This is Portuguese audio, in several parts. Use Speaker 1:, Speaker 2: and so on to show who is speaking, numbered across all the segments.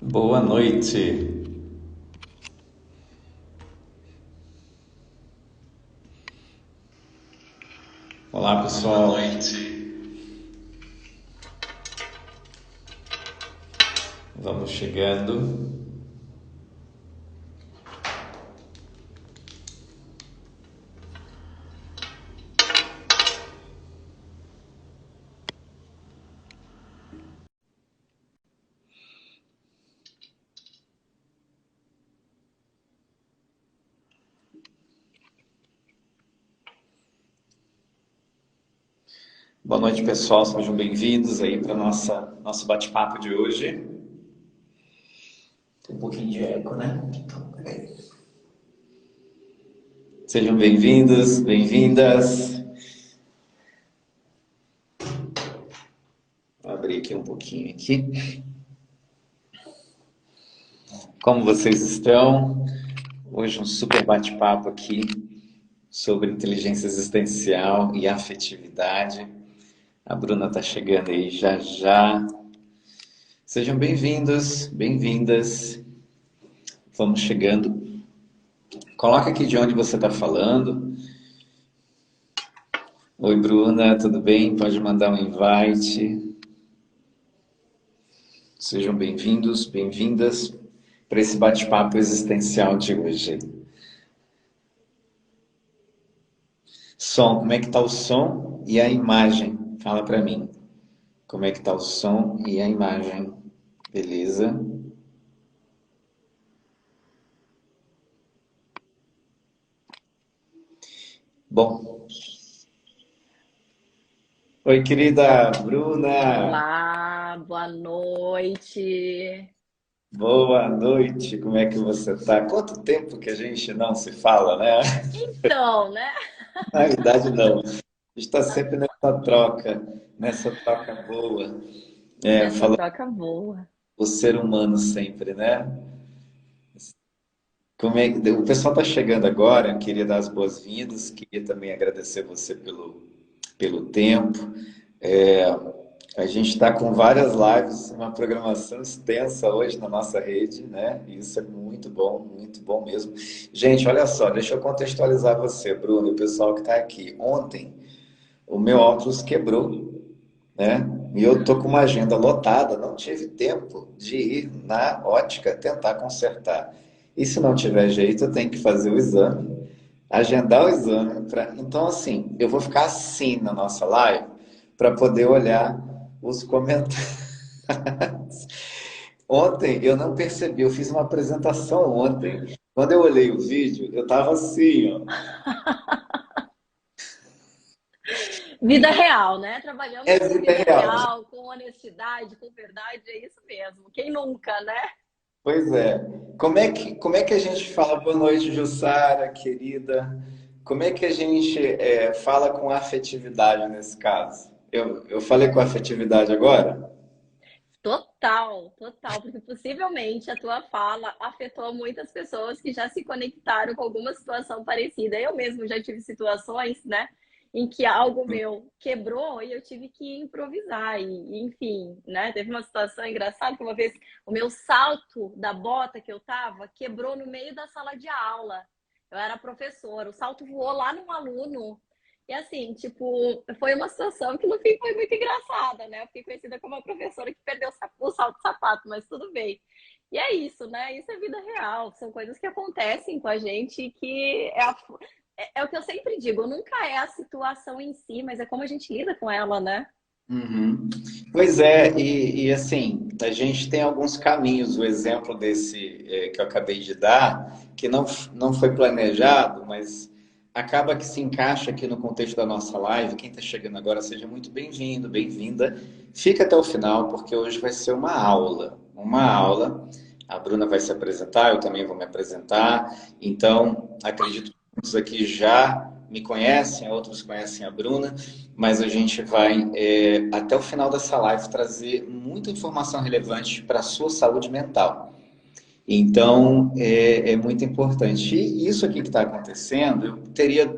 Speaker 1: Boa noite. Olá,
Speaker 2: Boa
Speaker 1: pessoal.
Speaker 2: noite.
Speaker 1: Vamos chegando. Boa noite, pessoal. Sejam bem-vindos aí para nosso bate-papo de hoje. Tem um pouquinho de eco, né? Então, peraí. Sejam bem-vindos, bem-vindas. Vou abrir aqui um pouquinho aqui. Como vocês estão? Hoje um super bate-papo aqui sobre inteligência existencial e afetividade. A Bruna está chegando aí já já. Sejam bem-vindos, bem-vindas. Vamos chegando. Coloca aqui de onde você está falando. Oi, Bruna, tudo bem? Pode mandar um invite. Sejam bem-vindos, bem-vindas para esse bate-papo existencial de hoje. Som, como é que está o som e a imagem? Fala para mim. Como é que está o som e a imagem? Beleza? Bom. Oi, querida Bruna.
Speaker 3: Olá, boa noite.
Speaker 1: Boa noite, como é que você tá? Quanto tempo que a gente não se fala, né?
Speaker 3: Então, né?
Speaker 1: Na verdade, não. A gente está sempre nessa troca boa,
Speaker 3: Nessa
Speaker 1: falando
Speaker 3: troca boa.
Speaker 1: o ser humano sempre, né? O pessoal está chegando agora, eu queria dar as boas-vindas, queria também agradecer você pelo tempo. É, a gente está com várias lives, uma programação extensa hoje na nossa rede, né? E isso é muito bom mesmo. Gente, olha só, deixa eu contextualizar você, Bruno, e o pessoal que está aqui. Ontem, o meu óculos quebrou, né? E eu tô com uma agenda lotada, não tive tempo de ir na ótica tentar consertar. E se não tiver jeito, eu tenho que fazer o exame, agendar o exame. Então, assim, eu vou ficar assim na nossa live para poder olhar os comentários. Ontem eu não percebi, eu fiz uma apresentação ontem. Quando eu olhei o vídeo, eu tava assim, ó.
Speaker 3: Vida real, né? Trabalhamos
Speaker 1: É
Speaker 3: com
Speaker 1: vida
Speaker 3: vida
Speaker 1: real.
Speaker 3: real, com honestidade, com verdade, é isso mesmo. Quem nunca, né?
Speaker 1: Pois é. Como é que a gente fala boa noite, Jussara, querida? Como é que a gente fala com afetividade nesse caso? Eu falei com afetividade agora?
Speaker 3: Total, total, porque possivelmente a tua fala afetou muitas pessoas que já se conectaram com alguma situação parecida. Eu mesmo já tive situações, né, em que algo meu quebrou e eu tive que improvisar. Enfim, né, teve uma situação engraçada que uma vez o meu salto da bota que eu tava quebrou no meio da sala de aula. Eu era professora, o salto voou lá num aluno. E assim, tipo, foi uma situação que no fim foi muito engraçada, né? Eu fiquei conhecida como a professora que perdeu o salto de sapato, mas tudo bem. E é isso, né? Isso é vida real. São coisas que acontecem com a gente que é o que eu sempre digo, nunca é a situação em si, mas é como a gente lida com ela, né?
Speaker 1: Uhum. Pois é, e assim, a gente tem alguns caminhos. O exemplo desse que eu acabei de dar, que não foi planejado, mas acaba que se encaixa aqui no contexto da nossa live. Quem está chegando agora, seja muito bem-vindo, bem-vinda. Fica até o final, porque hoje vai ser uma aula. Uma aula. A Bruna vai se apresentar, eu também vou me apresentar. Então, acredito que muitos aqui já me conhecem, outros conhecem a Bruna, mas a gente vai, até o final dessa live, trazer muita informação relevante para a sua saúde mental. Então, é muito importante. E isso aqui que está acontecendo, eu teria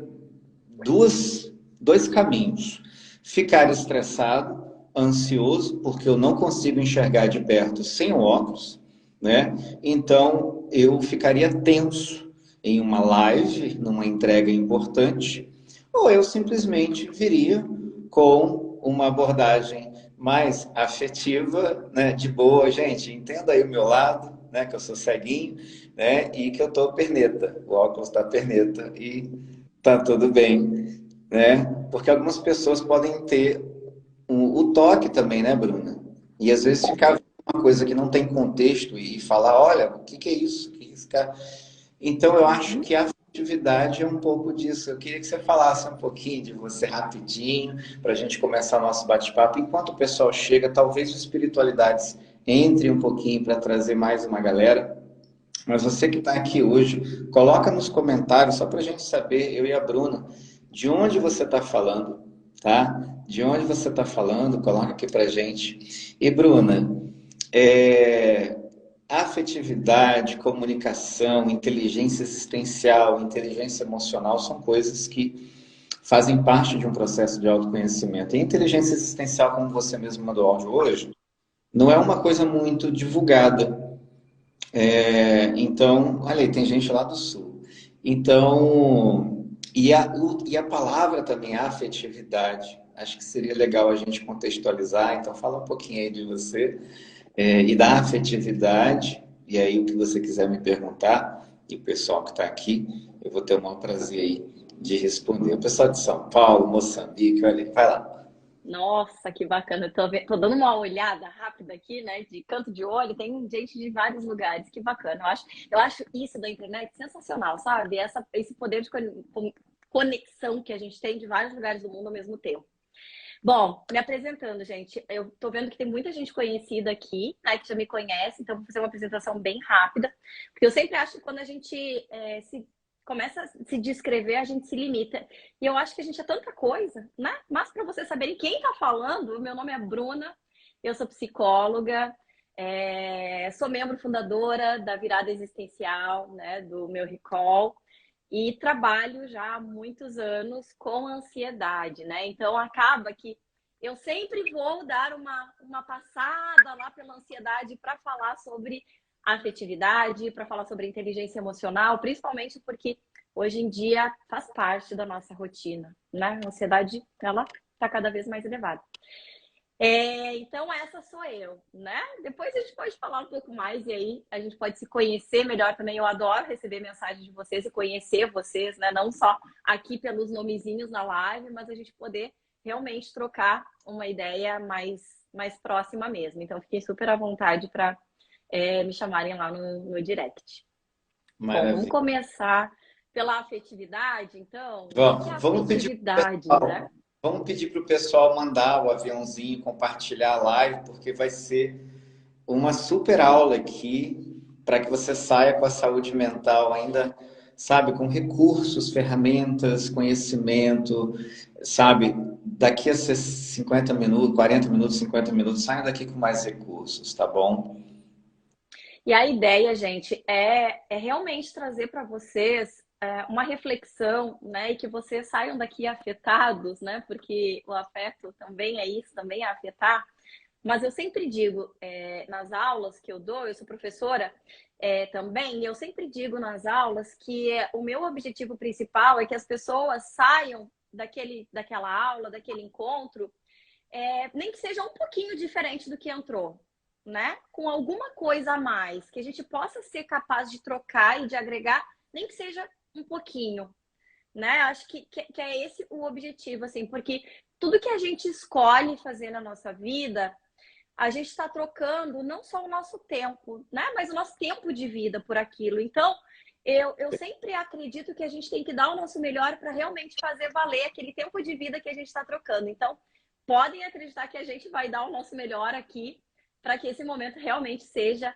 Speaker 1: dois caminhos. Ficar estressado, ansioso, porque eu não consigo enxergar de perto sem o óculos, né? Então, eu ficaria tenso em uma live, numa entrega importante, ou eu simplesmente viria com uma abordagem mais afetiva, né? De boa, gente, entenda aí o meu lado, né? Que eu sou ceguinho, né? E que eu tô perneta, o óculos tá perneta e tá tudo bem, né? Porque algumas pessoas podem ter o toque também, né, Bruna? E às vezes ficar uma coisa que não tem contexto e falar, olha, o que que é isso? O que que é esse cara? Então eu acho
Speaker 3: Uhum.
Speaker 1: que a afetividade é um pouco disso. Eu queria que você falasse um pouquinho de você rapidinho, para a gente começar o nosso bate-papo. Enquanto o pessoal chega, talvez o Espiritualidades entre um pouquinho para trazer mais uma galera. Mas você que está aqui hoje, coloca nos comentários, só para a gente saber, eu e a Bruna, de onde você está falando, tá? De onde você está falando, coloca aqui para gente. E Bruna, é, afetividade, comunicação, inteligência existencial, inteligência emocional são coisas que fazem parte de um processo de autoconhecimento. E inteligência existencial, como você mesmo mandou áudio hoje, não é uma coisa muito divulgada. Então, olha aí, tem gente lá do sul. Então, e a palavra também, afetividade. Acho que seria legal a gente contextualizar. Então, fala um pouquinho aí de você, e da afetividade. E aí, o que você quiser me perguntar, e o pessoal que está aqui, eu vou ter o maior prazer aí de responder. O pessoal de São Paulo, Moçambique, olha aí, vai lá.
Speaker 3: Nossa, que bacana. Tô dando uma olhada rápida aqui, né? De canto de olho, tem gente de vários lugares. Que bacana. Eu acho isso da internet sensacional, sabe? Esse poder de conexão que a gente tem de vários lugares do mundo ao mesmo tempo. Bom, me apresentando, gente. Eu tô vendo que tem muita gente conhecida aqui, né? Que já me conhece, então vou fazer uma apresentação bem rápida. Porque eu sempre acho que quando a gente se começa a se descrever, a gente se limita. E eu acho que a gente é tanta coisa, né? Mas para vocês saberem quem tá falando, meu nome é Bruna, eu sou psicóloga, sou membro fundadora da Virada Existencial, né? Do meu Recall. E trabalho já há muitos anos com ansiedade, né? Então acaba que eu sempre vou dar uma passada lá pela ansiedade para falar sobre afetividade, para falar sobre inteligência emocional, principalmente porque hoje em dia faz parte da nossa rotina, né? A ansiedade, ela está cada vez mais elevada. Então, essa sou eu, né? Depois a gente pode falar um pouco mais e aí a gente pode se conhecer melhor também. Eu adoro receber mensagens de vocês e conhecer vocês, né? Não só aqui pelos nomezinhos na live, mas a gente poder realmente trocar uma ideia mais próxima mesmo. Então, fiquei super à vontade para me chamarem lá no direct. Bom, vamos
Speaker 1: Maravilha.
Speaker 3: começar pela afetividade, então. O que é
Speaker 1: Vamos pedir
Speaker 3: afetividade, né?
Speaker 1: Vamos pedir para o pessoal mandar o aviãozinho, compartilhar a live, porque vai ser uma super aula aqui para que você saia com a saúde mental ainda, sabe, com recursos, ferramentas, conhecimento, sabe, daqui a 50 minutos, 40 minutos, 50 minutos, saia daqui com mais recursos, tá bom?
Speaker 3: E a ideia, gente, é realmente trazer para vocês uma reflexão, né? E que vocês saiam daqui afetados, né? Porque o afeto também é isso, também é afetar. Mas eu sempre digo, nas aulas que eu dou, eu sou professora também, e eu sempre digo nas aulas que o meu objetivo principal é que as pessoas saiam daquela aula, daquele encontro, nem que seja um pouquinho diferente do que entrou, né? Com alguma coisa a mais, que a gente possa ser capaz de trocar e de agregar, nem que seja um pouquinho, né? Acho que é esse o objetivo, assim, porque tudo que a gente escolhe fazer na nossa vida, a gente está trocando não só o nosso tempo, né? Mas o nosso tempo de vida por aquilo. Então, eu sempre acredito que a gente tem que dar o nosso melhor para realmente fazer valer aquele tempo de vida que a gente está trocando. Então, podem acreditar que a gente vai dar o nosso melhor aqui para que esse momento realmente seja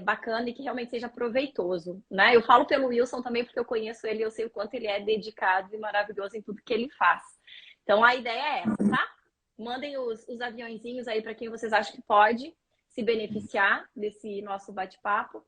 Speaker 3: bacana e que realmente seja proveitoso, né? Eu falo pelo Wilson também porque eu conheço ele, eu sei o quanto ele é dedicado e maravilhoso em tudo que ele faz. Então a ideia é essa, tá? Mandem os aviãozinhos aí para quem vocês acham que pode se beneficiar desse nosso bate-papo,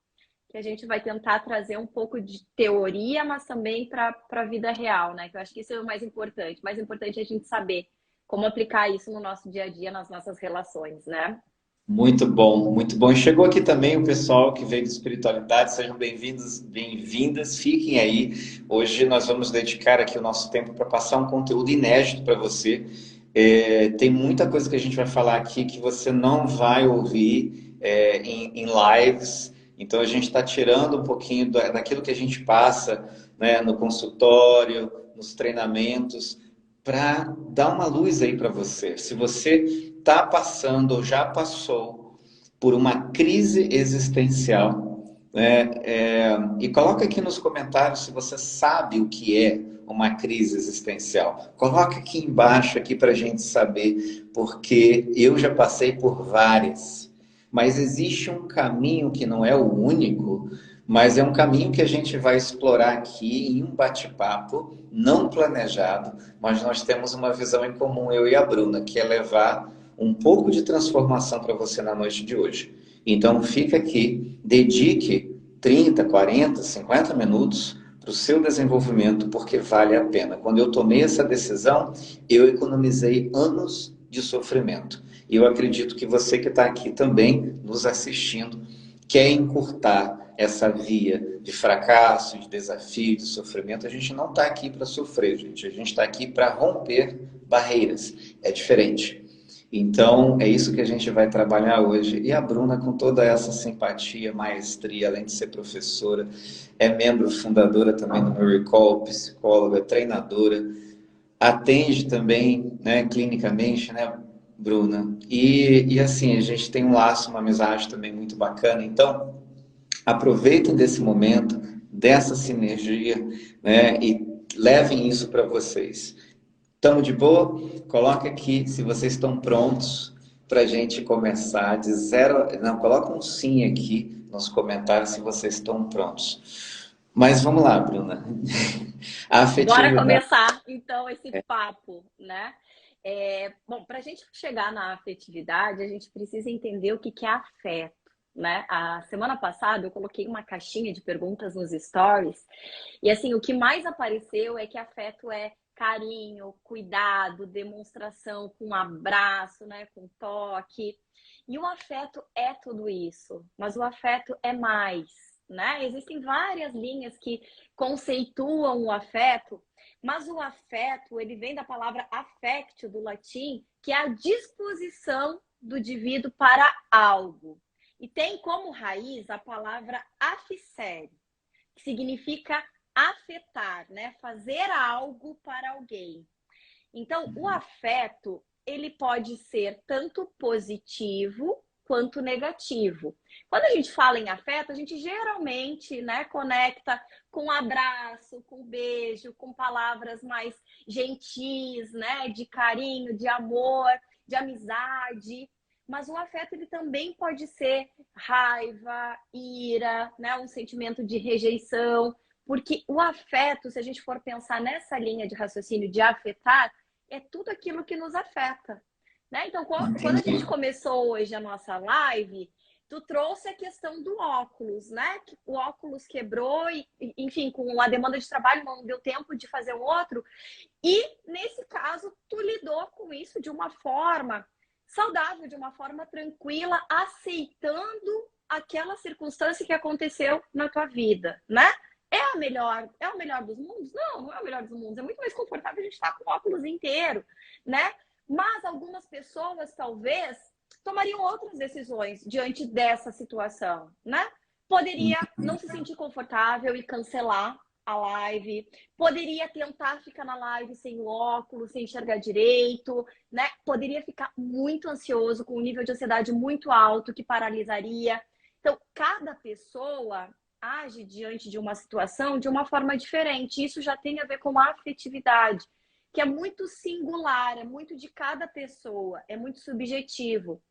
Speaker 3: que a gente vai tentar trazer um pouco de teoria, mas também para a vida real, né? Que eu acho que isso é o mais importante. O mais importante é a gente saber como aplicar isso no nosso dia a dia, nas nossas relações, né?
Speaker 1: Muito bom, muito bom. E chegou aqui também o pessoal que veio de espiritualidade, sejam bem-vindos, bem-vindas, fiquem aí. Hoje nós vamos dedicar aqui o nosso tempo para passar um conteúdo inédito para você. Tem muita coisa que a gente vai falar aqui que você não vai ouvir em lives. Então a gente está tirando um pouquinho daquilo que a gente passa, né, no consultório, nos treinamentos, para dar uma luz aí para você. Se você está passando ou já passou por uma crise existencial, né? E coloca aqui nos comentários se você sabe o que é uma crise existencial. Coloca aqui embaixo aqui para a gente saber, porque eu já passei por várias. Mas existe um caminho que não é o único, mas é um caminho que a gente vai explorar aqui em um bate-papo não planejado, mas nós temos uma visão em comum, eu e a Bruna, que é levar um pouco de transformação para você na noite de hoje. Então fica aqui, dedique 30, 40, 50 minutos para o seu desenvolvimento, porque vale a pena. Quando eu tomei essa decisão, eu economizei anos de sofrimento. E eu acredito que você que está aqui também nos assistindo quer encurtar essa via de fracasso, de desafio, de sofrimento. A gente não está aqui para sofrer, gente. A gente está aqui para romper barreiras. É diferente. Então, é isso que a gente vai trabalhar hoje. E a Bruna, com toda essa simpatia, maestria, além de ser professora, é membro fundadora também do meu Recall, psicóloga, treinadora, atende também, né, clinicamente, né, Bruna? E assim, a gente tem um laço, uma amizade também muito bacana. Então, aproveitem desse momento, dessa sinergia, né, e levem isso para vocês. Estamos de boa? Coloca aqui se vocês estão prontos para a gente começar de zero. Não, coloca um sim aqui nos comentários se vocês estão prontos. Mas vamos lá, Bruna. A
Speaker 3: Bora
Speaker 1: afetividade.
Speaker 3: começar, então, esse papo, né? Bom, para a gente chegar na afetividade, a gente precisa entender o que que é afeto, né? A semana passada eu coloquei uma caixinha de perguntas nos stories e, assim, o que mais apareceu é que afeto é carinho, cuidado, demonstração com abraço, né? Com toque. E o afeto é tudo isso, mas o afeto é mais, né? Existem várias linhas que conceituam o afeto, mas o afeto, ele vem da palavra affectio, do latim, que é a disposição do indivíduo para algo. E tem como raiz a palavra afficere, que significa afetar, né? Fazer algo para alguém. Então, o afeto, ele pode ser tanto positivo quanto negativo. Quando a gente fala em afeto, a gente geralmente, né, conecta com abraço, com beijo, com palavras mais gentis, né, de carinho, de amor, de amizade. Mas o afeto, ele também pode ser raiva, ira, né, um sentimento de rejeição, porque o afeto, se a gente for pensar nessa linha de raciocínio de afetar, é tudo aquilo que nos afeta, né? Então, quando a gente
Speaker 1: Entendi.
Speaker 3: começou hoje a nossa live, tu trouxe a questão do óculos, né? Que o óculos quebrou e, enfim, com a demanda de trabalho não deu tempo de fazer um outro. E, nesse caso, tu lidou com isso de uma forma saudável, de uma forma tranquila, aceitando aquela circunstância que aconteceu na tua vida, né? É o melhor dos mundos? Não, não é o melhor dos mundos. É muito mais confortável a gente estar com o óculos inteiro, né? Mas algumas pessoas, talvez, tomariam outras decisões diante dessa situação, né? Poderia não se sentir confortável e cancelar a live, poderia tentar ficar na live sem o óculos, sem enxergar direito, né? Poderia ficar muito ansioso, com um nível de ansiedade muito alto, que paralisaria. Então, cada pessoa age diante de uma situação de uma forma diferente. Isso já tem a ver com a afetividade, que é muito singular, é muito de cada pessoa, é muito subjetivo.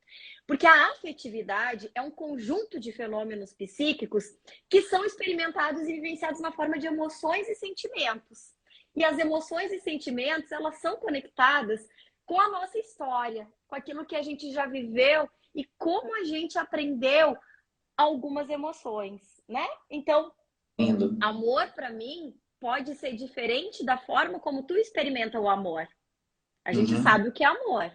Speaker 3: Porque a afetividade é um conjunto de fenômenos psíquicos que são experimentados e vivenciados na forma de emoções e sentimentos. E as emoções e sentimentos, elas são conectadas com a nossa história, com aquilo que a gente já viveu e como a gente aprendeu algumas emoções, né? Então,
Speaker 1: Lindo.
Speaker 3: amor para mim pode ser diferente da forma como tu experimenta o amor. A gente
Speaker 1: Uhum.
Speaker 3: sabe o que é amor,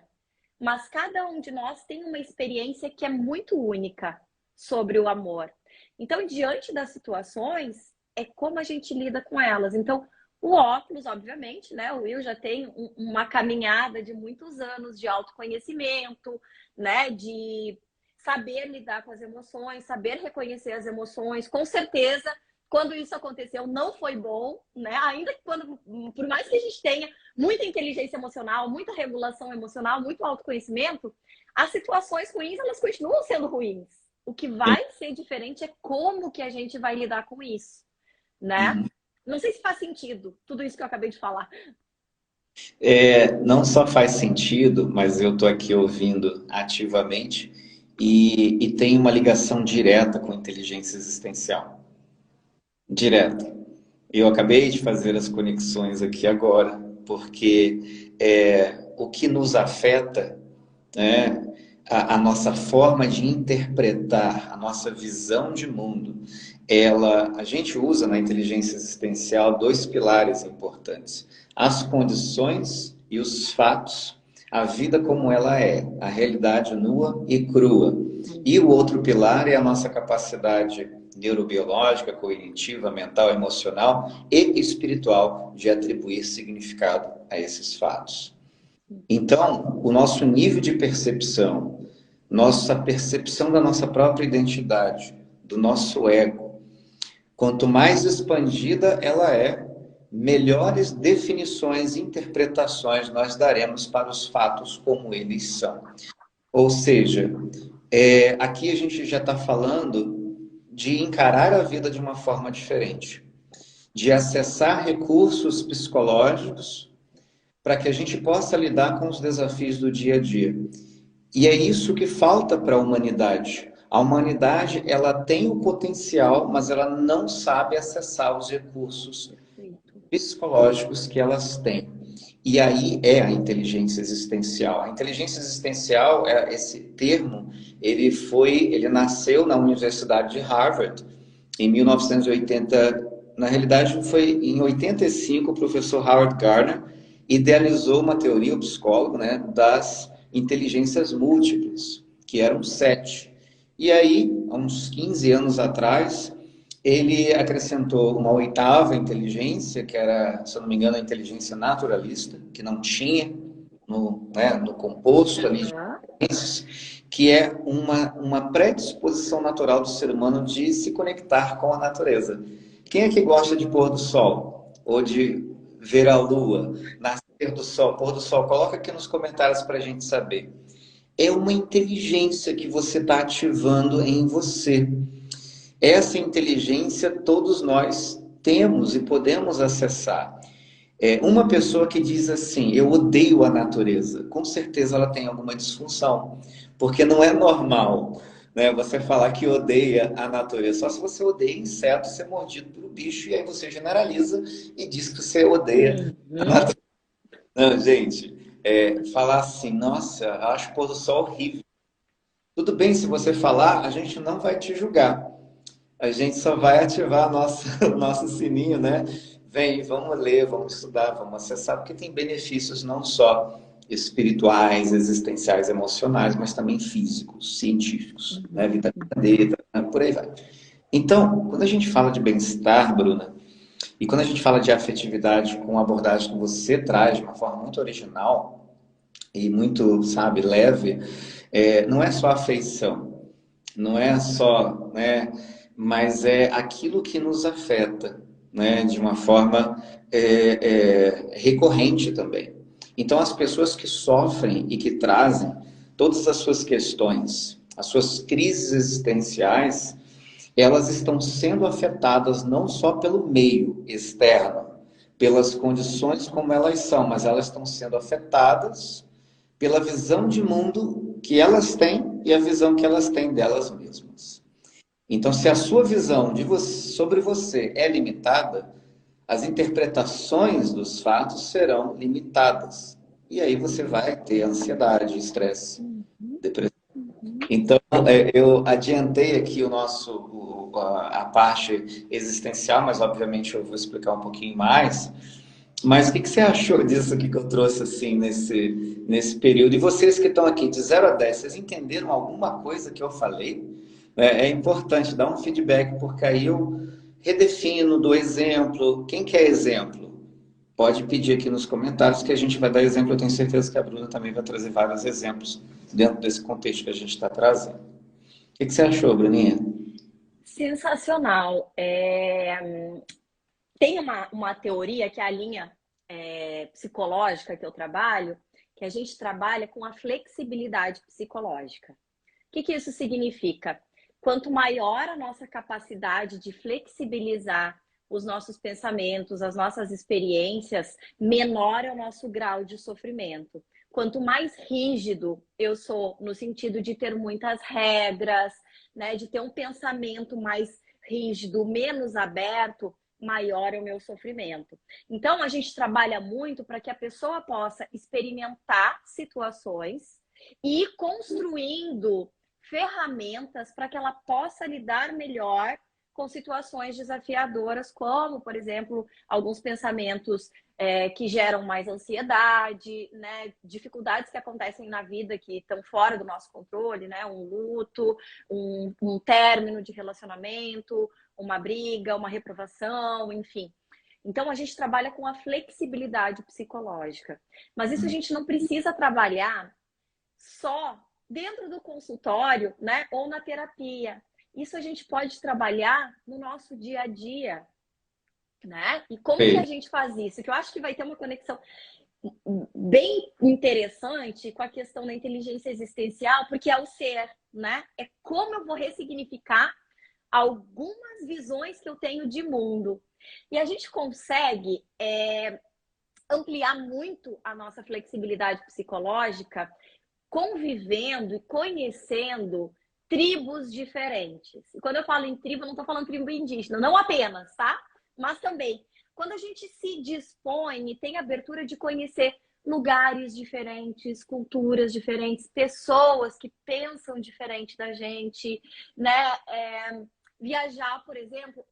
Speaker 3: mas cada um de nós tem uma experiência que é muito única sobre o amor. Então, diante das situações, é como a gente lida com elas. Então, o óculos, obviamente, né? O Will já tem uma caminhada de muitos anos de autoconhecimento, né? De saber lidar com as emoções, saber reconhecer as emoções. Com certeza, quando isso aconteceu, não foi bom, né? Ainda que por mais que a gente tenha muita inteligência emocional, muita regulação emocional, muito autoconhecimento, as situações ruins, elas continuam sendo ruins. O que vai ser diferente é como que a gente vai lidar com isso, né?
Speaker 1: Uhum.
Speaker 3: Não sei se faz sentido tudo isso que eu acabei de falar.
Speaker 1: Não só faz sentido, mas eu estou aqui ouvindo ativamente e tem uma ligação direta com inteligência existencial. Direta. Eu acabei de fazer as conexões aqui agora, porque o que nos afeta, né, a nossa forma de interpretar, a nossa visão de mundo, a gente usa na inteligência existencial dois pilares importantes: as condições e os fatos, a vida como ela é, a realidade nua e crua. E o outro pilar é a nossa capacidade neurobiológica, cognitiva, mental, emocional e espiritual de atribuir significado a esses fatos. Então, o nosso nível de percepção, nossa percepção da nossa própria identidade, do nosso ego, quanto mais expandida ela é, melhores definições e interpretações nós daremos para os fatos como eles são. Ou seja, aqui a gente já está falando de encarar a vida de uma forma diferente, de acessar recursos psicológicos para que a gente possa lidar com os desafios do dia a dia. E é isso que falta para a humanidade. A humanidade, ela tem o potencial, mas ela não sabe acessar os recursos psicológicos que elas têm. E aí é a inteligência existencial. A inteligência existencial, esse termo, ele nasceu na Universidade de Harvard em 1980. Na realidade, foi em 85 o professor Howard Gardner idealizou uma teoria, o psicólogo, né, das inteligências múltiplas, que eram 7. E aí, há uns 15 anos atrás, ele acrescentou uma oitava inteligência, que era, se eu não me engano, a inteligência naturalista, que não tinha no composto ali de inteligências, que é uma predisposição natural do ser humano de se conectar com a natureza. Quem é que gosta de pôr do sol? Ou de ver a lua, nascer do sol, pôr do sol? Coloca aqui nos comentários para a gente saber. É uma inteligência que você está ativando em você. Essa inteligência todos nós temos e podemos acessar. Uma pessoa que diz assim, eu odeio a natureza, com certeza ela tem alguma disfunção, porque não é normal, né, você falar que odeia a natureza. Só se você odeia inseto, ser mordido por um bicho, e aí você generaliza e diz que você odeia a natureza. Não, gente, falar assim, nossa, acho o pôr do sol horrível. Tudo bem se você falar, a gente não vai te julgar. A gente só vai ativar o nosso sininho, né? Vem, vamos ler, vamos estudar, vamos acessar, porque tem benefícios não só espirituais, existenciais, emocionais, mas também físicos, científicos, né? Vitamina D, por aí vai. Então, quando a gente fala de bem-estar, Bruna, e quando a gente fala de afetividade com a abordagem que você traz de uma forma muito original e muito, sabe, leve, não é só afeição, não é só, né? Mas é aquilo que nos afeta, né, de uma forma recorrente também. Então, as pessoas que sofrem e que trazem todas as suas questões, as suas crises existenciais, elas estão sendo afetadas não só pelo meio externo, pelas condições como elas são, mas elas estão sendo afetadas pela visão de mundo que elas têm e a visão que elas têm delas mesmas. Então, se a sua visão sobre você é limitada, as interpretações dos fatos serão limitadas. E aí você vai ter ansiedade, estresse, depressão. Então, eu adiantei aqui a parte existencial, mas obviamente eu vou explicar um pouquinho mais. Mas o que você achou disso aqui que eu trouxe assim nesse período? E vocês que estão aqui de 0 a 10, vocês entenderam alguma coisa que eu falei? É importante dar um feedback, porque aí eu redefino, dou exemplo. Quem quer exemplo? Pode pedir aqui nos comentários que a gente vai dar exemplo. Eu tenho certeza que a Bruna também vai trazer vários exemplos dentro desse contexto que a gente está trazendo. O que você achou, Bruninha?
Speaker 3: Sensacional. Tem uma teoria que é a linha psicológica que eu trabalho, que a gente trabalha com a flexibilidade psicológica. O que isso significa? Quanto maior a nossa capacidade de flexibilizar os nossos pensamentos, as nossas experiências, menor é o nosso grau de sofrimento. Quanto mais rígido eu sou, no sentido de ter muitas regras, né, de ter um pensamento mais rígido, menos aberto, maior é o meu sofrimento. Então, a gente trabalha muito para que a pessoa possa experimentar situações e ir construindo ferramentas para que ela possa lidar melhor com situações desafiadoras, como, por exemplo, alguns pensamentos que geram mais ansiedade, né? Dificuldades que acontecem na vida que estão fora do nosso controle, né? Um luto, um término de relacionamento, uma briga, uma reprovação, enfim. Então, a gente trabalha com a flexibilidade psicológica. Mas isso a gente não precisa trabalhar só dentro do consultório, né? Ou na terapia. Isso a gente pode trabalhar no nosso dia a dia, né? E como que a gente faz isso? Que eu acho que vai ter uma conexão bem interessante com a questão da inteligência existencial, porque é o ser, né? É como eu vou ressignificar algumas visões que eu tenho de mundo. E a gente consegue ampliar muito a nossa flexibilidade psicológica convivendo e conhecendo tribos diferentes. E quando eu falo em tribo, eu não estou falando tribo indígena, não apenas, tá? Mas também, quando a gente se dispõe e tem abertura de conhecer lugares diferentes, culturas diferentes, pessoas que pensam diferente da gente, né? Viajar, por exemplo,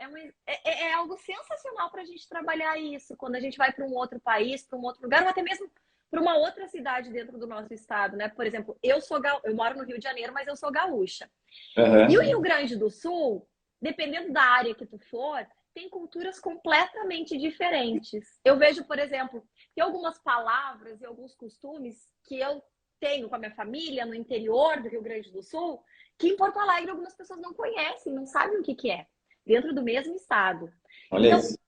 Speaker 3: é algo sensacional para a gente trabalhar isso. Quando a gente vai para um outro país, para um outro lugar, ou até mesmo para uma outra cidade dentro do nosso estado, né? Por exemplo, eu moro no Rio de Janeiro, mas eu sou gaúcha.
Speaker 1: Uhum.
Speaker 3: E o Rio Grande do Sul, dependendo da área que tu for, tem culturas completamente diferentes. Eu vejo, por exemplo, que algumas palavras e alguns costumes que eu tenho com a minha família no interior do Rio Grande do Sul, que em Porto Alegre algumas pessoas não conhecem, não sabem o que é, dentro do mesmo estado.
Speaker 1: Olha
Speaker 3: então,
Speaker 1: isso.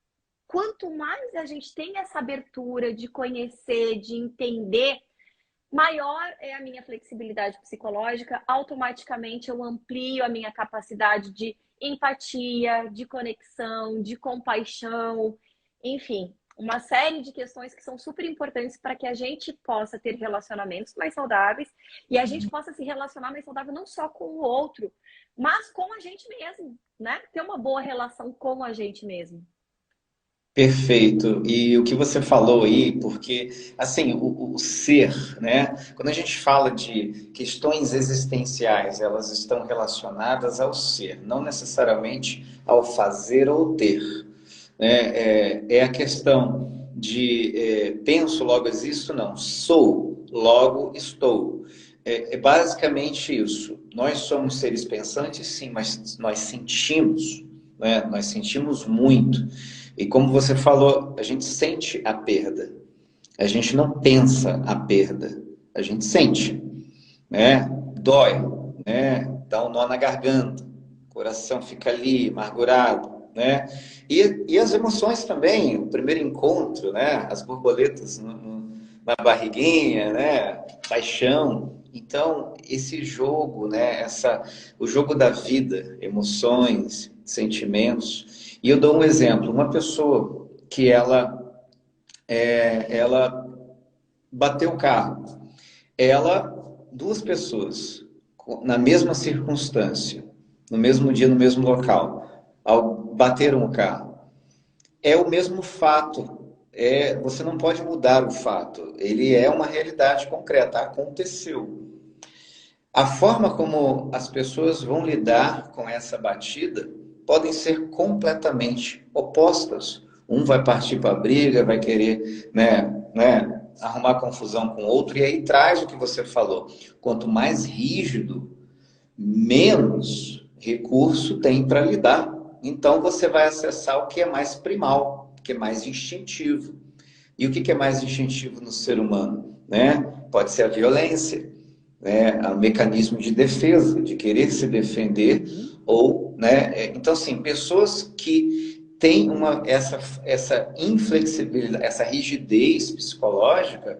Speaker 3: quanto mais a gente tem essa abertura de conhecer, de entender, maior é a minha flexibilidade psicológica, automaticamente eu amplio a minha capacidade de empatia, de conexão, de compaixão, enfim, uma série de questões que são super importantes para que a gente possa ter relacionamentos mais saudáveis e a gente possa se relacionar mais saudável não só com o outro, mas com a gente mesmo, né? Ter uma boa relação com a gente mesmo.
Speaker 1: Perfeito. E o que você falou aí, porque assim, o ser, né? Quando a gente fala de questões existenciais, elas estão relacionadas ao ser, não necessariamente ao fazer ou ter, né? É a questão de penso, logo existo, não. Sou, logo estou. É basicamente isso. Nós somos seres pensantes, sim, mas nós sentimos, né? Nós sentimos muito. E como você falou, a gente sente a perda. A gente não pensa a perda. A gente sente, né? Dói, né? Dá um nó na garganta. O coração fica ali, amargurado, né? E as emoções também. O primeiro encontro, né? As borboletas na barriguinha, né? Paixão. Então, esse jogo, né? O jogo da vida, emoções, sentimentos. E eu dou um exemplo. Uma pessoa que ela bateu o carro. Duas pessoas na mesma circunstância, no mesmo dia, no mesmo local, bateram o carro. É o mesmo fato. Você não pode mudar o fato. Ele é uma realidade concreta. Aconteceu. A forma como as pessoas vão lidar com essa batida podem ser completamente opostas. Um vai partir para a briga, vai querer, arrumar confusão com o outro, e aí traz o que você falou. Quanto mais rígido, menos recurso tem para lidar. Então você vai acessar o que é mais primal, o que é mais instintivo. E o que é mais instintivo no ser humano? Né? Pode ser a violência, né? O mecanismo de defesa, de querer se defender, ou, né? Então, assim, pessoas que têm essa inflexibilidade, essa rigidez psicológica,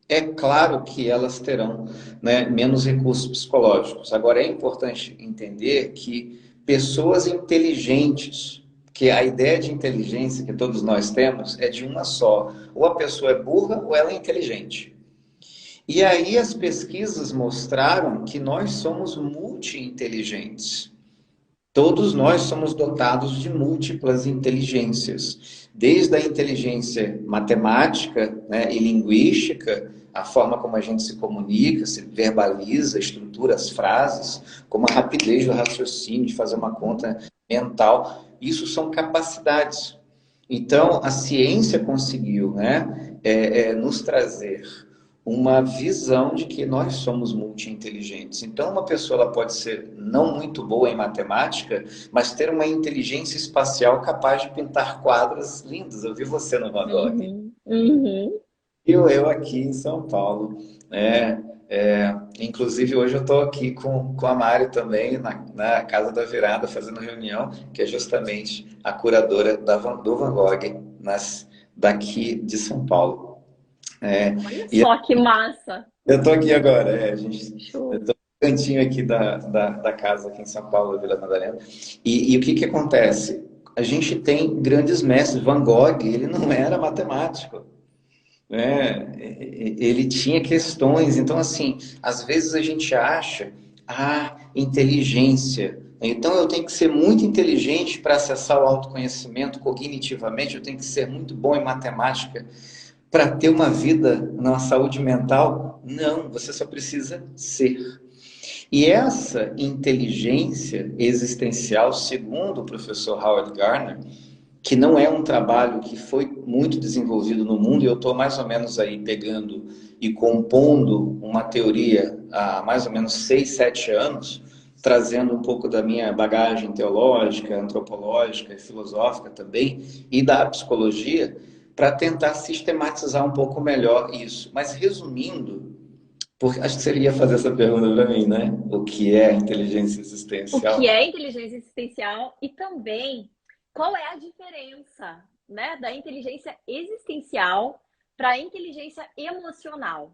Speaker 1: é claro que elas terão, né, menos recursos psicológicos. Agora, é importante entender que pessoas inteligentes, que a ideia de inteligência que todos nós temos é de uma só. Ou a pessoa é burra ou ela é inteligente. E aí as pesquisas mostraram que nós somos multi-inteligentes. Todos nós somos dotados de múltiplas inteligências, desde a inteligência matemática, né, e linguística, a forma como a gente se comunica, se verbaliza, estrutura as frases, como a rapidez do raciocínio, de fazer uma conta mental. Isso são capacidades. Então, a ciência conseguiu, né, nos trazer uma visão de que nós somos multi-inteligentes. Então, uma pessoa ela pode ser não muito boa em matemática, mas ter uma inteligência espacial capaz de pintar quadros lindos. Eu vi você no Van Gogh. E eu aqui em São Paulo. Inclusive, hoje eu estou aqui com a Mari também, na Casa da Virada, fazendo reunião, que é justamente a curadora do Van Gogh, daqui de São Paulo.
Speaker 3: Olha só que massa!
Speaker 1: Eu tô aqui agora, eu
Speaker 3: Show.
Speaker 1: tô no cantinho aqui da casa aqui em São Paulo, Vila Madalena. E o que que acontece? A gente tem grandes mestres. Van Gogh, ele não era matemático, né? Ele tinha questões. Então, assim, às vezes a gente acha, inteligência. Então, eu tenho que ser muito inteligente para acessar o autoconhecimento cognitivamente, eu tenho que ser muito bom em matemática para ter uma vida na saúde mental. Não, você só precisa ser. E essa inteligência existencial, segundo o professor Howard Gardner, que não é um trabalho que foi muito desenvolvido no mundo, e eu estou mais ou menos aí pegando e compondo uma teoria há mais ou menos 6, 7 anos, trazendo um pouco da minha bagagem teológica, antropológica e filosófica também, e da psicologia, para tentar sistematizar um pouco melhor isso. Mas resumindo, porque acho que você ia fazer essa pergunta para mim, né? O que é inteligência
Speaker 3: O que
Speaker 1: existencial?
Speaker 3: é inteligência existencial e também qual é a diferença, né, da inteligência existencial para a inteligência emocional?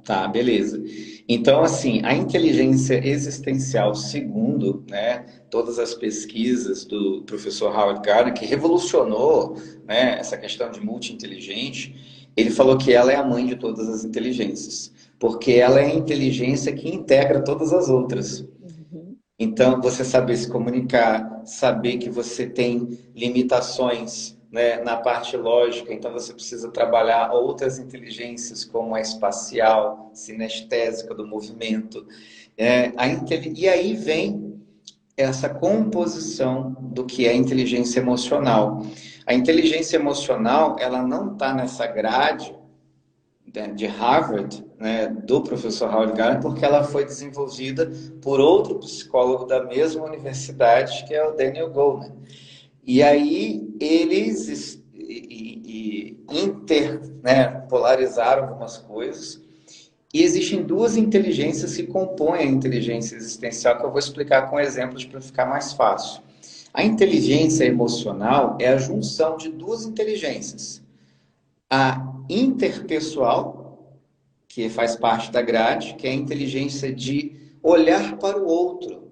Speaker 1: Tá, beleza. Então, assim, a inteligência existencial, segundo, né, todas as pesquisas do professor Howard Gardner, que revolucionou, né, essa questão de multi-inteligente, ele falou que ela é a mãe de todas as inteligências, porque ela é a inteligência que integra todas as outras.
Speaker 3: Uhum.
Speaker 1: Então, você saber se comunicar, saber que você tem limitações, né, na parte lógica, então você precisa trabalhar outras inteligências, como a espacial, sinestésica do movimento. E aí vem essa composição do que é inteligência emocional. A inteligência emocional, ela não está nessa grade de Harvard, né, do professor Howard Gardner, porque ela foi desenvolvida por outro psicólogo da mesma universidade, que é o Daniel Goleman. E aí eles polarizaram algumas coisas, e existem duas inteligências que compõem a inteligência existencial, que eu vou explicar com exemplos para ficar mais fácil. A inteligência emocional é a junção de duas inteligências. A interpessoal, que faz parte da grade, que é a inteligência de olhar para o outro,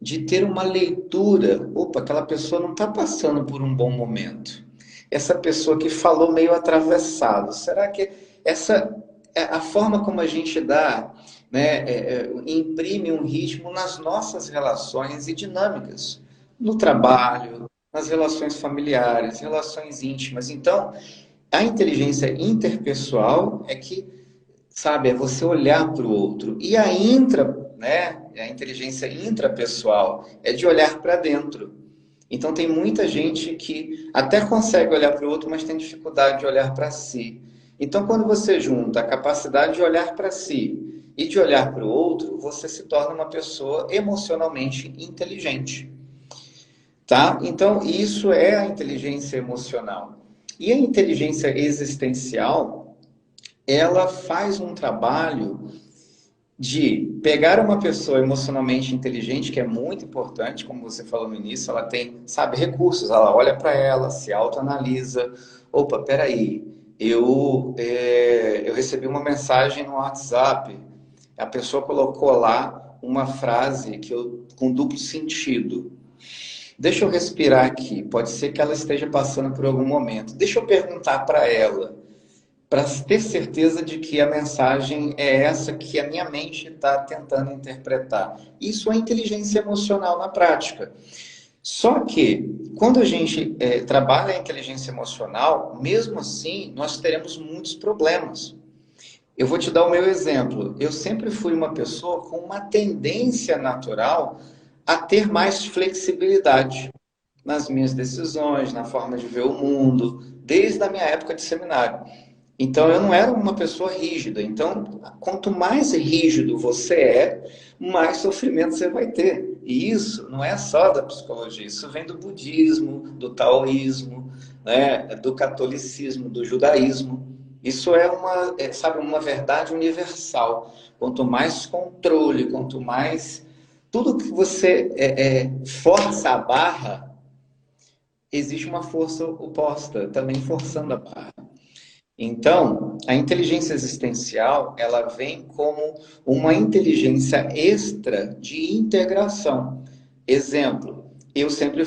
Speaker 1: de ter uma leitura. Opa, aquela pessoa não está passando por um bom momento. Essa pessoa que falou meio atravessado. Será que essa é a forma como a gente dá, né, imprime um ritmo nas nossas relações e dinâmicas, no trabalho, nas relações familiares, relações íntimas. Então, a inteligência interpessoal é que, sabe, é você olhar para o outro. E a inteligência intrapessoal é de olhar para dentro. Então tem muita gente que até consegue olhar para o outro, mas tem dificuldade de olhar para si. Então quando você junta a capacidade de olhar para si e de olhar para o outro, você se torna uma pessoa emocionalmente inteligente. Tá? Então, isso é a inteligência emocional. E a inteligência existencial, ela faz um trabalho de pegar uma pessoa emocionalmente inteligente, que é muito importante, como você falou no início, ela tem, sabe, recursos, ela olha para ela, se autoanalisa. Opa, peraí, eu recebi uma mensagem no WhatsApp, a pessoa colocou lá uma frase com duplo sentido. Deixa eu respirar aqui. Pode ser que ela esteja passando por algum momento. Deixa eu perguntar para ela, para ter certeza de que a mensagem é essa que a minha mente está tentando interpretar. Isso é inteligência emocional na prática. Só que, quando a gente trabalha a inteligência emocional, mesmo assim, nós teremos muitos problemas. Eu vou te dar o meu exemplo. Eu sempre fui uma pessoa com uma tendência natural a ter mais flexibilidade nas minhas decisões, na forma de ver o mundo, desde a minha época de seminário. Então, eu não era uma pessoa rígida. Então, quanto mais rígido você é, mais sofrimento você vai ter. E isso não é só da psicologia, isso vem do budismo, do taoísmo, né, do catolicismo, do judaísmo. Isso é sabe, uma verdade universal. Quanto mais controle, quanto mais tudo que você força a barra, existe uma força oposta, também forçando a barra. Então, a inteligência existencial, ela vem como uma inteligência extra de integração. Exemplo, eu sempre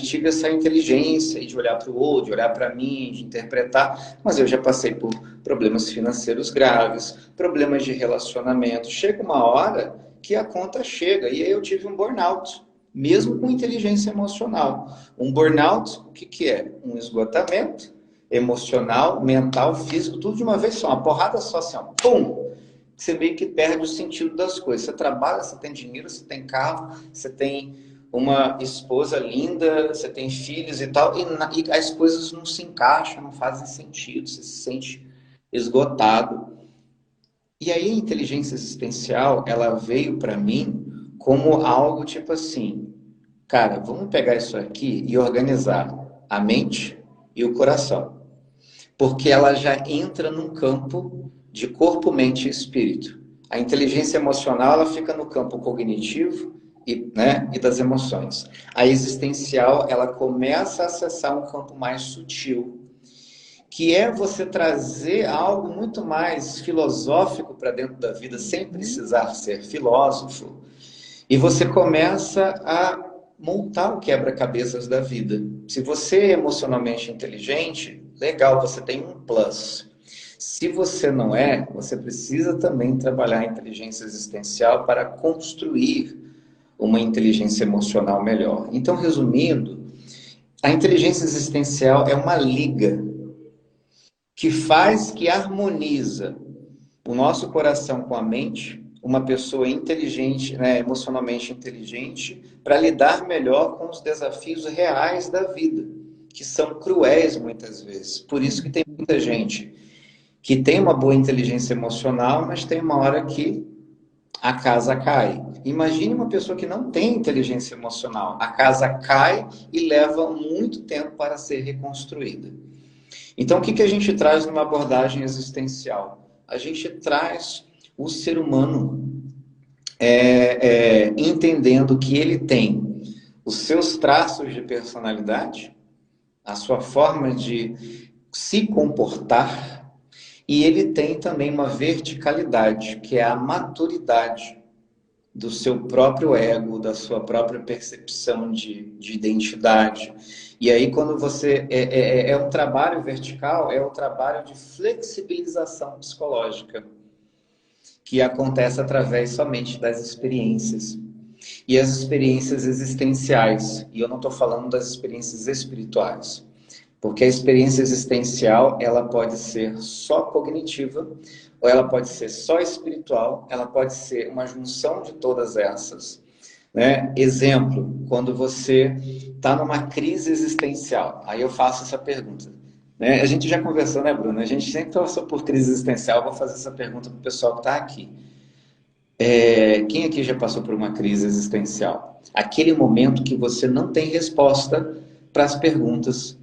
Speaker 1: tive essa inteligência de olhar para o outro, de olhar para mim, de interpretar, mas eu já passei por problemas financeiros graves, problemas de relacionamento. Chega uma hora que a conta chega, e aí eu tive um burnout, mesmo com inteligência emocional. Um burnout, o que que é? Um esgotamento emocional, mental, físico, tudo de uma vez só, uma porrada só, assim, ó, pum! Você meio que perde o sentido das coisas. Você trabalha, você tem dinheiro, você tem carro, você tem uma esposa linda, você tem filhos e tal, e as coisas não se encaixam, não fazem sentido, você se sente esgotado. E aí a inteligência existencial, ela veio para mim como algo tipo assim, cara, vamos pegar isso aqui e organizar a mente e o coração. Porque ela já entra num campo de corpo, mente e espírito. A inteligência emocional, ela fica no campo cognitivo e das emoções. A existencial, ela começa a acessar um campo mais sutil, que é você trazer algo muito mais filosófico para dentro da vida, sem precisar ser filósofo. E você começa a montar o quebra-cabeças da vida. Se você é emocionalmente inteligente, legal, você tem um plus. Se você não é, você precisa também trabalhar a inteligência existencial para construir uma inteligência emocional melhor. Então, resumindo, a inteligência existencial é uma liga que harmoniza o nosso coração com a mente, uma pessoa inteligente, né, emocionalmente inteligente, para lidar melhor com os desafios reais da vida, que são cruéis muitas vezes. Por isso que tem muita gente que tem uma boa inteligência emocional, mas tem uma hora que a casa cai. Imagine uma pessoa que não tem inteligência emocional. A casa cai e leva muito tempo para ser reconstruída. Então, o que a gente traz numa abordagem existencial? A gente traz o ser humano entendendo que ele tem os seus traços de personalidade, a sua forma de se comportar, e ele tem também uma verticalidade, que é a maturidade do seu próprio ego, da sua própria percepção de identidade. E aí, quando você... É um trabalho vertical, é um trabalho de flexibilização psicológica, que acontece através somente das experiências. E as experiências existenciais. E eu não estou falando das experiências espirituais. Porque a experiência existencial, ela pode ser só cognitiva, ou ela pode ser só espiritual, ela pode ser uma junção de todas essas. né? Exemplo, quando você está numa crise existencial, aí eu faço essa pergunta. Né? A gente já conversou, né, Bruno? A gente sempre passou por crise existencial. Eu vou fazer essa pergunta para o pessoal que está aqui. Quem aqui já passou por uma crise existencial? Aquele momento que você não tem resposta para as perguntas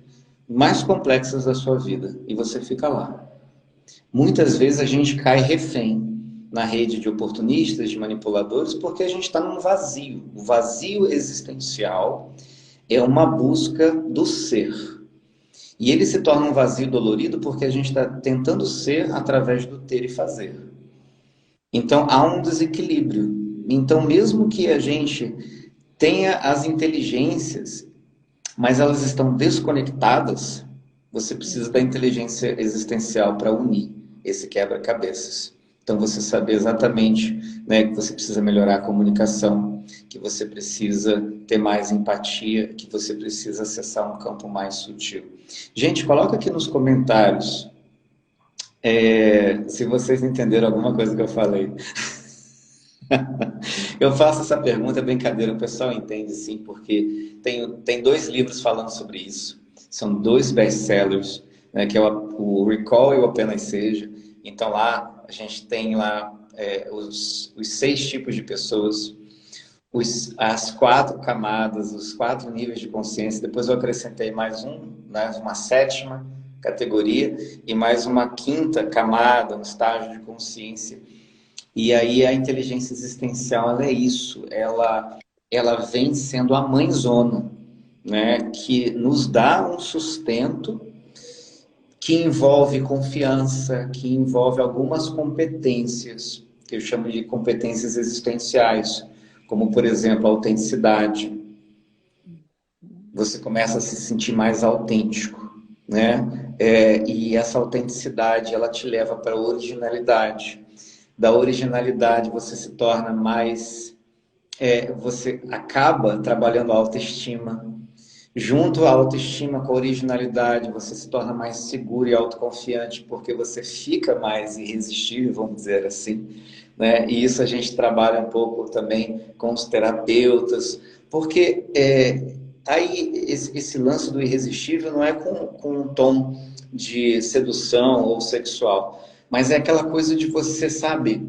Speaker 1: mais complexas da sua vida e você fica lá. Muitas vezes a gente cai refém na rede de oportunistas, de manipuladores, porque a gente está num vazio. O vazio existencial é uma busca do ser. E ele se torna um vazio dolorido porque a gente está tentando ser através do ter e fazer. Então há um desequilíbrio. Então, mesmo que a gente tenha as inteligências, mas elas estão desconectadas, você precisa da inteligência existencial para unir esse quebra-cabeças. Então, você saber exatamente, né, que você precisa melhorar a comunicação, que você precisa ter mais empatia, que você precisa acessar um campo mais sutil. Gente, coloca aqui nos comentários se vocês entenderam alguma coisa que eu falei. Eu faço essa pergunta, é brincadeira, o pessoal entende sim, porque tem dois livros falando sobre isso. São dois best-sellers, né, que é o Recall e o Apenas Seja. Então lá, a gente tem lá os 6 tipos de pessoas, as 4 camadas, os 4 níveis de consciência. Depois eu acrescentei mais né, uma 7ª categoria e mais uma 5ª camada, um estágio de consciência. E aí a inteligência existencial, ela é isso, ela vem sendo a mãezona, né, que nos dá um sustento que envolve confiança, que envolve algumas competências, que eu chamo de competências existenciais, como, por exemplo, a autenticidade. Você começa a se sentir mais autêntico, né? E essa autenticidade, ela te leva para a originalidade. Da originalidade, você se torna mais... você acaba trabalhando a autoestima. Junto à autoestima com a originalidade, você se torna mais seguro e autoconfiante, porque você fica mais irresistível, vamos dizer assim, né? E isso a gente trabalha um pouco também com os terapeutas, porque aí esse lance do irresistível não é com um tom de sedução ou sexual, mas é aquela coisa de você, sabe,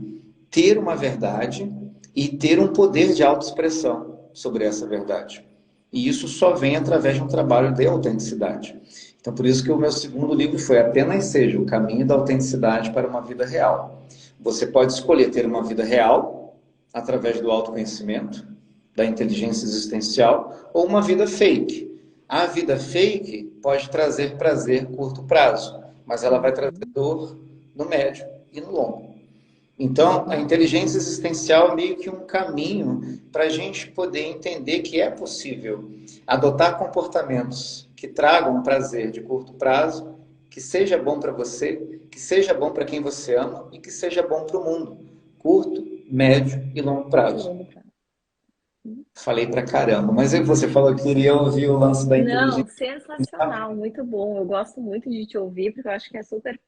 Speaker 1: ter uma verdade e ter um poder de autoexpressão sobre essa verdade. E isso só vem através de um trabalho de autenticidade. Então, por isso que o meu segundo livro foi Apenas Seja, o caminho da autenticidade para uma vida real. Você pode escolher ter uma vida real através do autoconhecimento, da inteligência existencial, ou uma vida fake. A vida fake pode trazer prazer a curto prazo, mas ela vai trazer dor no médio e no longo. Então, a inteligência existencial é meio que um caminho para a gente poder entender que é possível adotar comportamentos que tragam prazer de curto prazo, que seja bom para você, que seja bom para quem você ama e que seja bom para o mundo. Curto, médio e longo prazo. Falei pra caramba, mas você falou que queria ouvir o lance da
Speaker 3: Não,
Speaker 1: inteligência.
Speaker 3: sensacional, muito bom. Eu gosto muito de te ouvir, porque eu acho que é super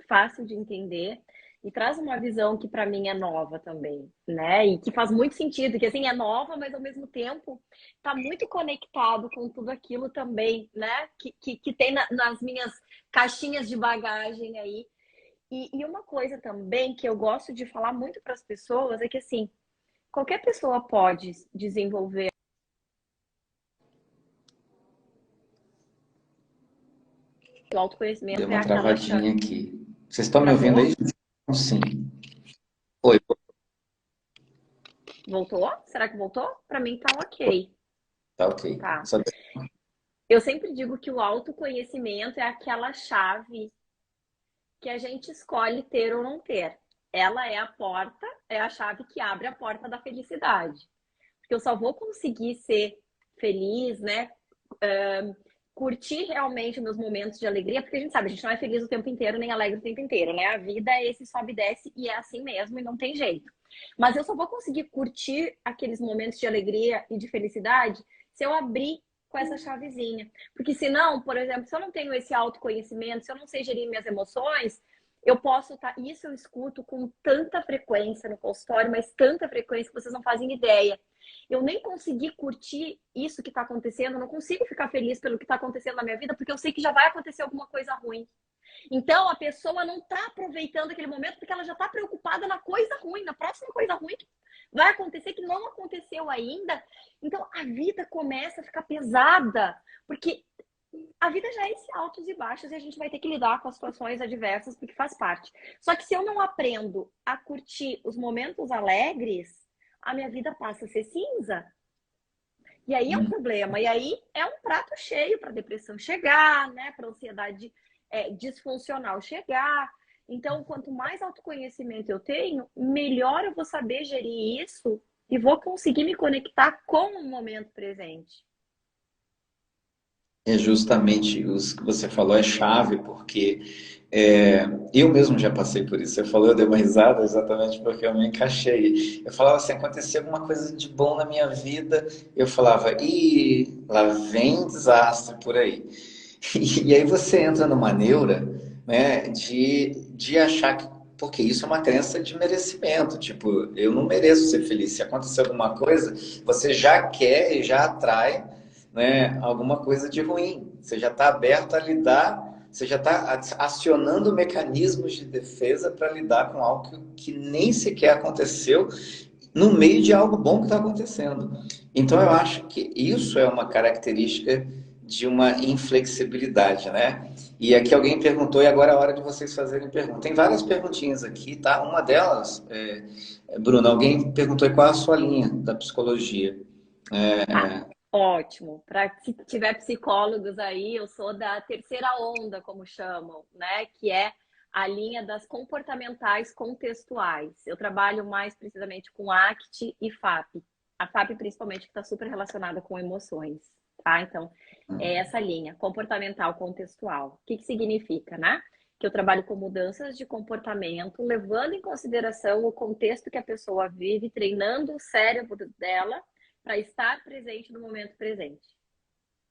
Speaker 3: fácil de entender e traz uma visão que para mim é nova também, né? E que faz muito sentido, que assim é nova, mas ao mesmo tempo está muito conectado com tudo aquilo também, né? Que tem nas minhas caixinhas de bagagem aí. E uma coisa também que eu gosto de falar muito para as pessoas é que assim, qualquer pessoa pode desenvolver o
Speaker 1: Deu
Speaker 3: autoconhecimento, é
Speaker 1: uma
Speaker 3: aquela chave.
Speaker 1: travadinha aqui. Vocês estão me ouvindo
Speaker 3: Travou?
Speaker 1: aí? Sim. Oi,
Speaker 3: Voltou? Será que voltou? Para mim tá ok.
Speaker 1: tá ok.
Speaker 3: Tá.
Speaker 1: Só...
Speaker 3: Eu sempre digo que o autoconhecimento é aquela chave que a gente escolhe ter ou não ter. Ela é a porta, é a chave que abre a porta da felicidade. Porque eu só vou conseguir ser feliz, né? Curtir realmente meus momentos de alegria, porque a gente sabe, a gente não é feliz o tempo inteiro, nem alegre o tempo inteiro, né? A vida é esse sobe e desce e é assim mesmo e não tem jeito. Mas eu só vou conseguir curtir aqueles momentos de alegria e de felicidade se eu abrir com essa chavezinha. Porque senão, por exemplo, se eu não tenho esse autoconhecimento, se eu não sei gerir minhas emoções, eu posso estar. Isso eu escuto com tanta frequência no consultório, mas tanta frequência que vocês não fazem ideia. Eu nem consegui curtir isso que está acontecendo, eu não consigo ficar feliz pelo que está acontecendo na minha vida, porque eu sei que já vai acontecer alguma coisa ruim. Então, a pessoa não está aproveitando aquele momento porque ela já está preocupada na coisa ruim, na próxima coisa ruim que vai acontecer, que não aconteceu ainda. Então, a vida começa a ficar pesada, porque a vida já é esse altos e baixos e a gente vai ter que lidar com as situações adversas, porque faz parte. Só que se eu não aprendo a curtir os momentos alegres, a minha vida passa a ser cinza. E aí é um problema. E aí é um prato cheio para a depressão chegar, né? Para a ansiedade disfuncional chegar. Então, quanto mais autoconhecimento eu tenho, melhor eu vou saber gerir isso e vou conseguir me conectar com o momento presente.
Speaker 1: É justamente isso que você falou, é chave, porque eu mesmo já passei por isso. Você falou, eu dei uma risada exatamente porque eu me encaixei. Eu falava assim, acontecia alguma coisa de bom na minha vida, eu falava, ih, lá vem desastre por aí. E aí você entra numa neura, né, de achar que, porque isso é uma crença de merecimento, tipo, eu não mereço ser feliz. Se acontecer alguma coisa, você já quer e já atrai, né, alguma coisa de ruim. Você já está aberto a lidar, você já está acionando mecanismos de defesa para lidar com algo que nem sequer aconteceu no meio de algo bom que está acontecendo. Então, eu acho que isso é uma característica de uma inflexibilidade, né? E aqui alguém perguntou, e agora é a hora de vocês fazerem pergunta. Tem várias perguntinhas aqui, tá? Uma delas, Bruno, alguém perguntou qual é a sua linha da psicologia.
Speaker 3: Ah,
Speaker 1: É,
Speaker 3: ótimo. Para se tiver psicólogos aí, eu sou da terceira onda, como chamam, né? Que é a linha das comportamentais contextuais. Eu trabalho mais precisamente com ACT e FAP. A FAP, principalmente, que está super relacionada com emoções, tá? Então, é essa linha, comportamental contextual. O que que significa, né? Que eu trabalho com mudanças de comportamento, levando em consideração o contexto que a pessoa vive, treinando o cérebro dela para estar presente no momento presente.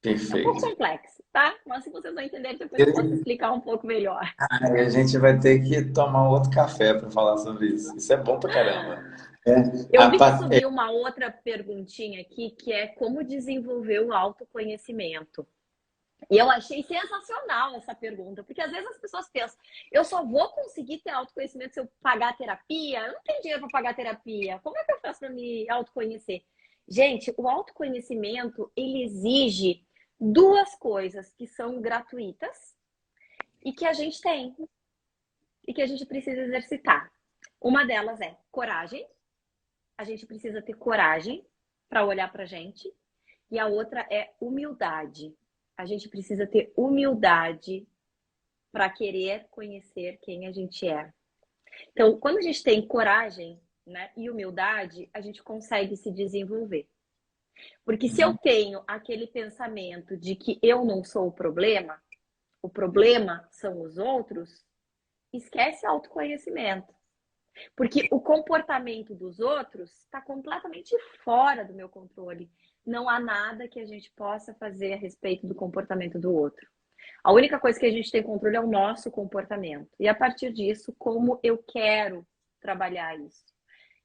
Speaker 3: É um pouco
Speaker 1: perfeito.
Speaker 3: complexo, tá? Mas se vocês não entenderem, depois eu posso explicar um pouco melhor.
Speaker 1: Aí a gente vai ter que tomar outro café para falar sobre isso. Isso é bom pra caramba. É,
Speaker 3: Eu
Speaker 1: a,
Speaker 3: vi que
Speaker 1: pa- é,
Speaker 3: subiu uma outra perguntinha aqui, que é como desenvolver o autoconhecimento. E eu achei sensacional essa pergunta, porque às vezes as pessoas pensam, eu só vou conseguir ter autoconhecimento se eu pagar terapia? Eu não tenho dinheiro para pagar terapia. Como é que eu faço para me autoconhecer? Gente, o autoconhecimento, ele exige duas coisas que são gratuitas e que a gente tem e que a gente precisa exercitar. Uma delas é coragem. A gente precisa ter coragem para olhar para a gente. E a outra é humildade. A gente precisa ter humildade para querer conhecer quem a gente é. Então, quando a gente tem coragem, né, e humildade, a gente consegue se desenvolver. Porque se eu tenho aquele pensamento de que eu não sou o problema são os outros, esquece autoconhecimento. Porque o comportamento dos outros está completamente fora do meu controle. Não há nada que a gente possa fazer a respeito do comportamento do outro. A única coisa que a gente tem controle é o nosso comportamento. E a partir disso, como eu quero trabalhar isso.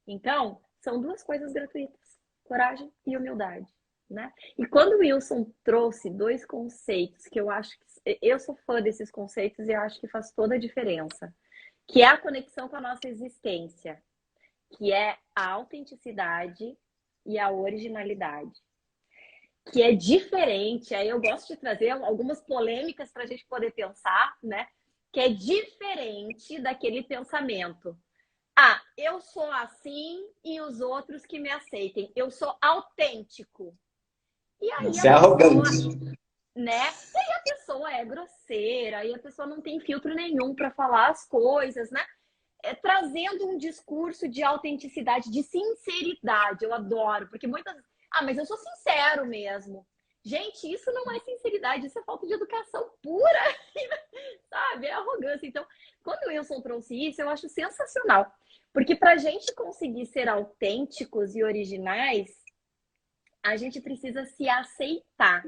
Speaker 3: Então, são duas coisas gratuitas: coragem e humildade. Né? E quando o Wilson trouxe dois conceitos que eu acho que eu sou fã desses conceitos e acho que faz toda a diferença, que é a conexão com a nossa existência, que é a autenticidade e a originalidade, que é diferente. Aí eu gosto de trazer algumas polêmicas para a gente poder pensar, né? Que é diferente daquele pensamento. Ah, eu sou assim e os outros que me aceitem. Eu sou autêntico. E aí a
Speaker 1: Você é
Speaker 3: pessoa,
Speaker 1: arrogante.
Speaker 3: né? E aí a pessoa é grosseira, e a pessoa não tem filtro nenhum para falar as coisas, né? Trazendo um discurso de autenticidade, de sinceridade. Eu adoro, porque muitas. Ah, mas eu sou sincero mesmo. Gente, isso não é sinceridade, isso é falta de educação pura, sabe? É arrogância. Então, quando o Wilson trouxe isso, eu acho sensacional. Porque para a gente conseguir ser autênticos e originais, a gente precisa se aceitar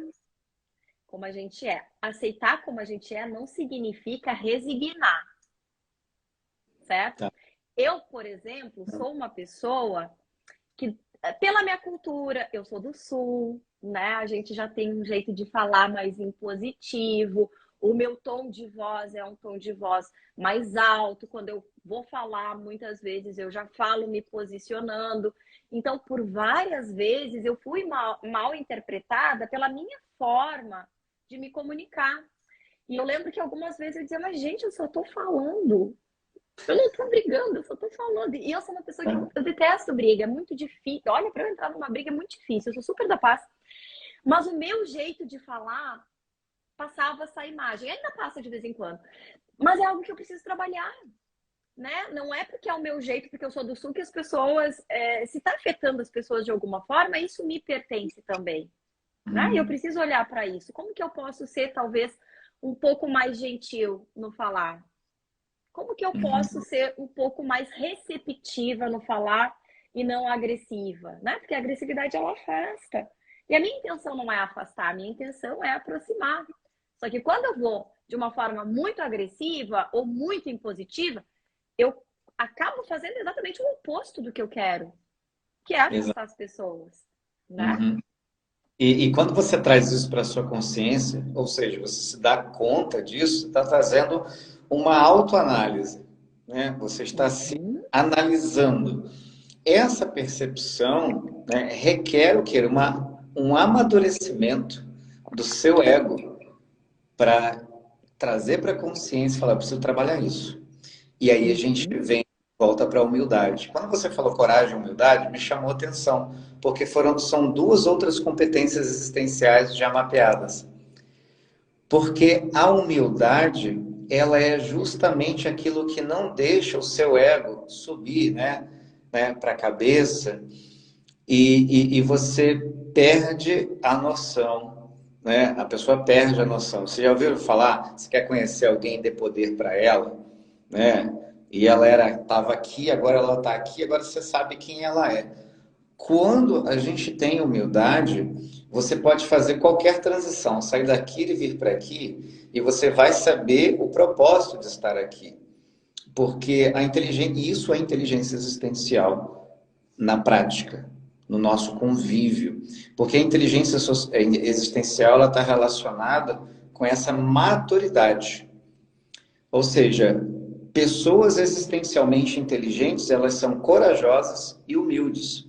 Speaker 3: como a gente é. Aceitar como a gente é não significa resignar, certo?
Speaker 1: Tá.
Speaker 3: Eu, por exemplo, sou uma pessoa que pela minha cultura, eu sou do Sul, né? A gente já tem um jeito de falar mais impositivo. O meu tom de voz é um tom de voz mais alto. Quando eu vou falar, muitas vezes eu já falo me posicionando. Então, por várias vezes, eu fui mal interpretada pela minha forma de me comunicar. E eu lembro que algumas vezes eu dizia, mas gente, eu só tô falando. Eu não tô brigando, eu só tô falando. E eu sou uma pessoa que eu detesto briga, é muito difícil. Olha, para eu entrar numa briga é muito difícil, eu sou super da paz. Mas o meu jeito de falar passava essa imagem. Ainda passa de vez em quando. Mas é algo que eu preciso trabalhar, né? Não é porque é o meu jeito, porque eu sou do Sul, que as pessoas... se está afetando as pessoas de alguma forma, isso me pertence também. Né? E eu preciso olhar para isso. Como que eu posso ser, talvez, um pouco mais gentil no falar? Como que eu posso ser um pouco mais receptiva no falar e não agressiva, né? Porque a agressividade, ela afasta. E a minha intenção não é afastar, a minha intenção é aproximar. Só que quando eu vou de uma forma muito agressiva ou muito impositiva, eu acabo fazendo exatamente o oposto do que eu quero, que é afastar as pessoas, né?
Speaker 1: Uhum. E quando você traz isso para a sua consciência, ou seja, você se dá conta disso, está trazendo uma autoanálise, né? Você está se analisando. Essa percepção, né, requer o quê? Um amadurecimento do seu ego para trazer para a consciência e falar, preciso trabalhar isso. E aí a gente volta para a humildade. Quando você falou coragem e humildade, me chamou a atenção, porque são duas outras competências existenciais já mapeadas. Porque a humildade, ela é justamente aquilo que não deixa o seu ego subir, né, para a cabeça, e você perde a noção, né? A pessoa perde a noção. Você já ouviu falar, você quer conhecer alguém, dê poder para ela, né? E ela estava aqui, agora ela está aqui, agora você sabe quem ela é. Quando a gente tem humildade, você pode fazer qualquer transição, sair daqui e vir para aqui, e você vai saber o propósito de estar aqui. Porque a inteligência, isso é inteligência existencial na prática, no nosso convívio. Porque a inteligência existencial ela está relacionada com essa maturidade. Ou seja, pessoas existencialmente inteligentes, elas são corajosas e humildes.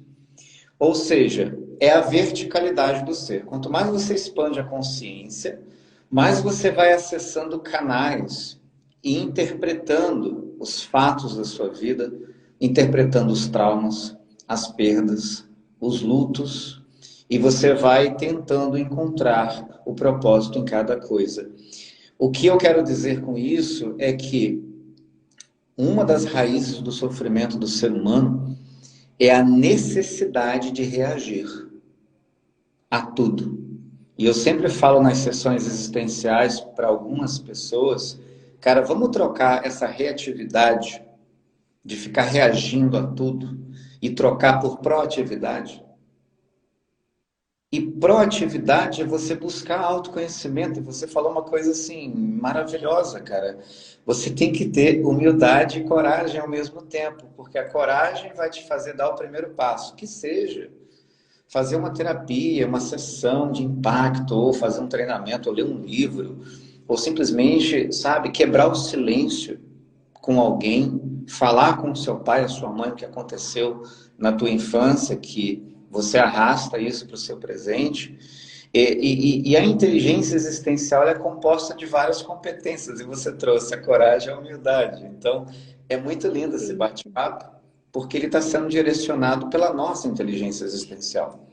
Speaker 1: Ou seja, é a verticalidade do ser. Quanto mais você expande a consciência, mais você vai acessando canais e interpretando os fatos da sua vida, interpretando os traumas, as perdas, os lutos, e você vai tentando encontrar o propósito em cada coisa. O que eu quero dizer com isso é que uma das raízes do sofrimento do ser humano é a necessidade de reagir a tudo. E eu sempre falo nas sessões existenciais para algumas pessoas, cara, vamos trocar essa reatividade de ficar reagindo a tudo e trocar por proatividade. E proatividade é você buscar autoconhecimento. E você falou uma coisa assim maravilhosa, cara. Você tem que ter humildade e coragem ao mesmo tempo, porque a coragem vai te fazer dar o primeiro passo, que seja fazer uma terapia, uma sessão de impacto, ou fazer um treinamento, ou ler um livro, ou simplesmente, sabe, quebrar o silêncio com alguém, falar com seu pai, a sua mãe, o que aconteceu na tua infância, que você arrasta isso para o seu presente. E a inteligência existencial é composta de várias competências, e você trouxe a coragem e a humildade. Então, é muito lindo esse bate-papo, porque ele está sendo direcionado pela nossa inteligência existencial.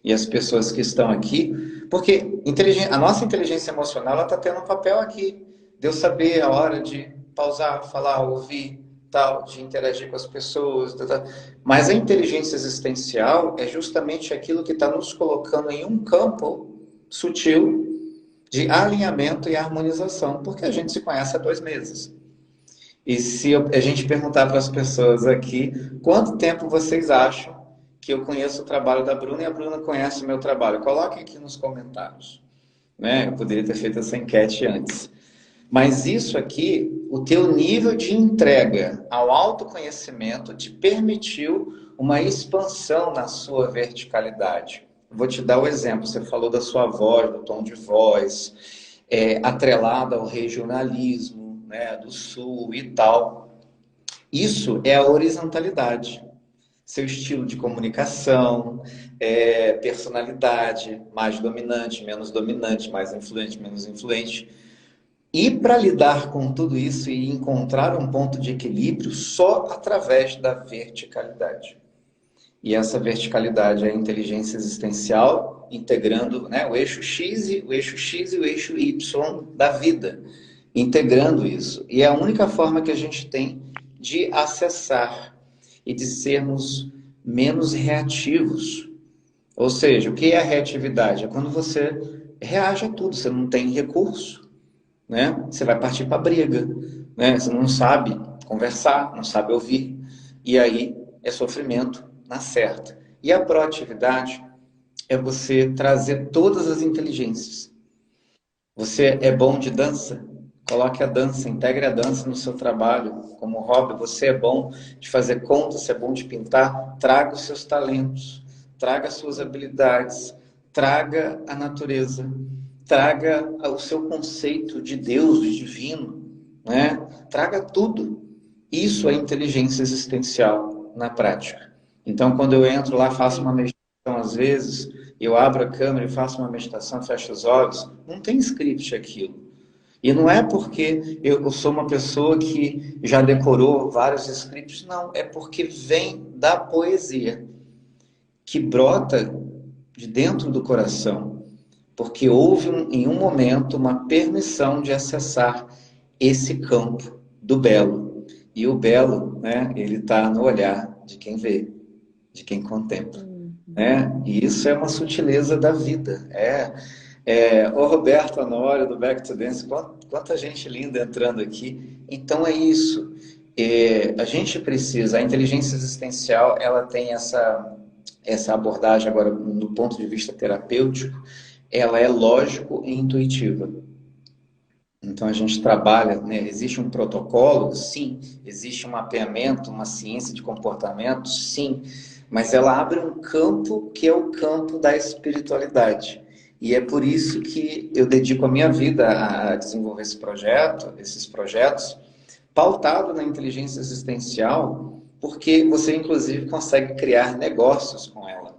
Speaker 1: E as pessoas que estão aqui, porque a nossa inteligência emocional está tendo um papel aqui, de eu saber a hora de pausar, falar, ouvir, tal, de interagir com as pessoas. Tal. Mas a inteligência existencial é justamente aquilo que está nos colocando em um campo sutil de alinhamento e harmonização, porque a gente se conhece há 2 meses. E se a gente perguntar para as pessoas aqui, quanto tempo vocês acham que eu conheço o trabalho da Bruna e a Bruna conhece o meu trabalho? Coloquem aqui nos comentários. Né? Eu poderia ter feito essa enquete antes. Mas isso aqui, o teu nível de entrega ao autoconhecimento te permitiu uma expansão na sua verticalidade. Vou te dar o exemplo, você falou da sua voz, do tom de voz, atrelada ao regionalismo, né, do sul e tal. Isso é a horizontalidade. Seu estilo de comunicação, personalidade, mais dominante, mais influente, menos influente. E para lidar com tudo isso e encontrar um ponto de equilíbrio só através da verticalidade. E essa verticalidade é a inteligência existencial, integrando, né, o eixo X e o eixo Y da vida, integrando isso. E é a única forma que a gente tem de acessar e de sermos menos reativos. Ou seja, o que é a reatividade? É quando você reage a tudo, você não tem recurso, né? Você vai partir para a briga, né? Você não sabe conversar, não sabe ouvir, e aí é sofrimento na certa. E a proatividade é você trazer todas as inteligências. Você é bom de dança? Coloque a dança, integre a dança no seu trabalho como hobby. Você é bom de fazer contas, você é bom de pintar? Traga os seus talentos, traga as suas habilidades, traga a natureza, traga o seu conceito de Deus, de divino, né? Traga tudo. Isso é inteligência existencial na prática. Então, quando eu entro lá, faço uma meditação, às vezes, eu abro a câmera e faço uma meditação, fecho os olhos, não tem script aquilo. E não é porque eu sou uma pessoa que já decorou vários scripts, não. É porque vem da poesia, que brota de dentro do coração. Porque houve, em um momento, uma permissão de acessar esse campo do belo. E o belo, né, ele está no olhar de quem vê, de quem contempla. Né? E isso é uma sutileza da vida. O Roberto Honório, do Back to Dance, quanta gente linda entrando aqui. Então é isso. A gente precisa, a inteligência existencial, ela tem essa abordagem agora, do ponto de vista terapêutico, ela é lógico e intuitiva. Então a gente trabalha, né? Existe um protocolo, sim. Existe um mapeamento, uma ciência de comportamento, sim. Mas ela abre um campo que é o campo da espiritualidade. E é por isso que eu dedico a minha vida a desenvolver esses projetos, pautado na inteligência existencial, porque você inclusive consegue criar negócios com ela.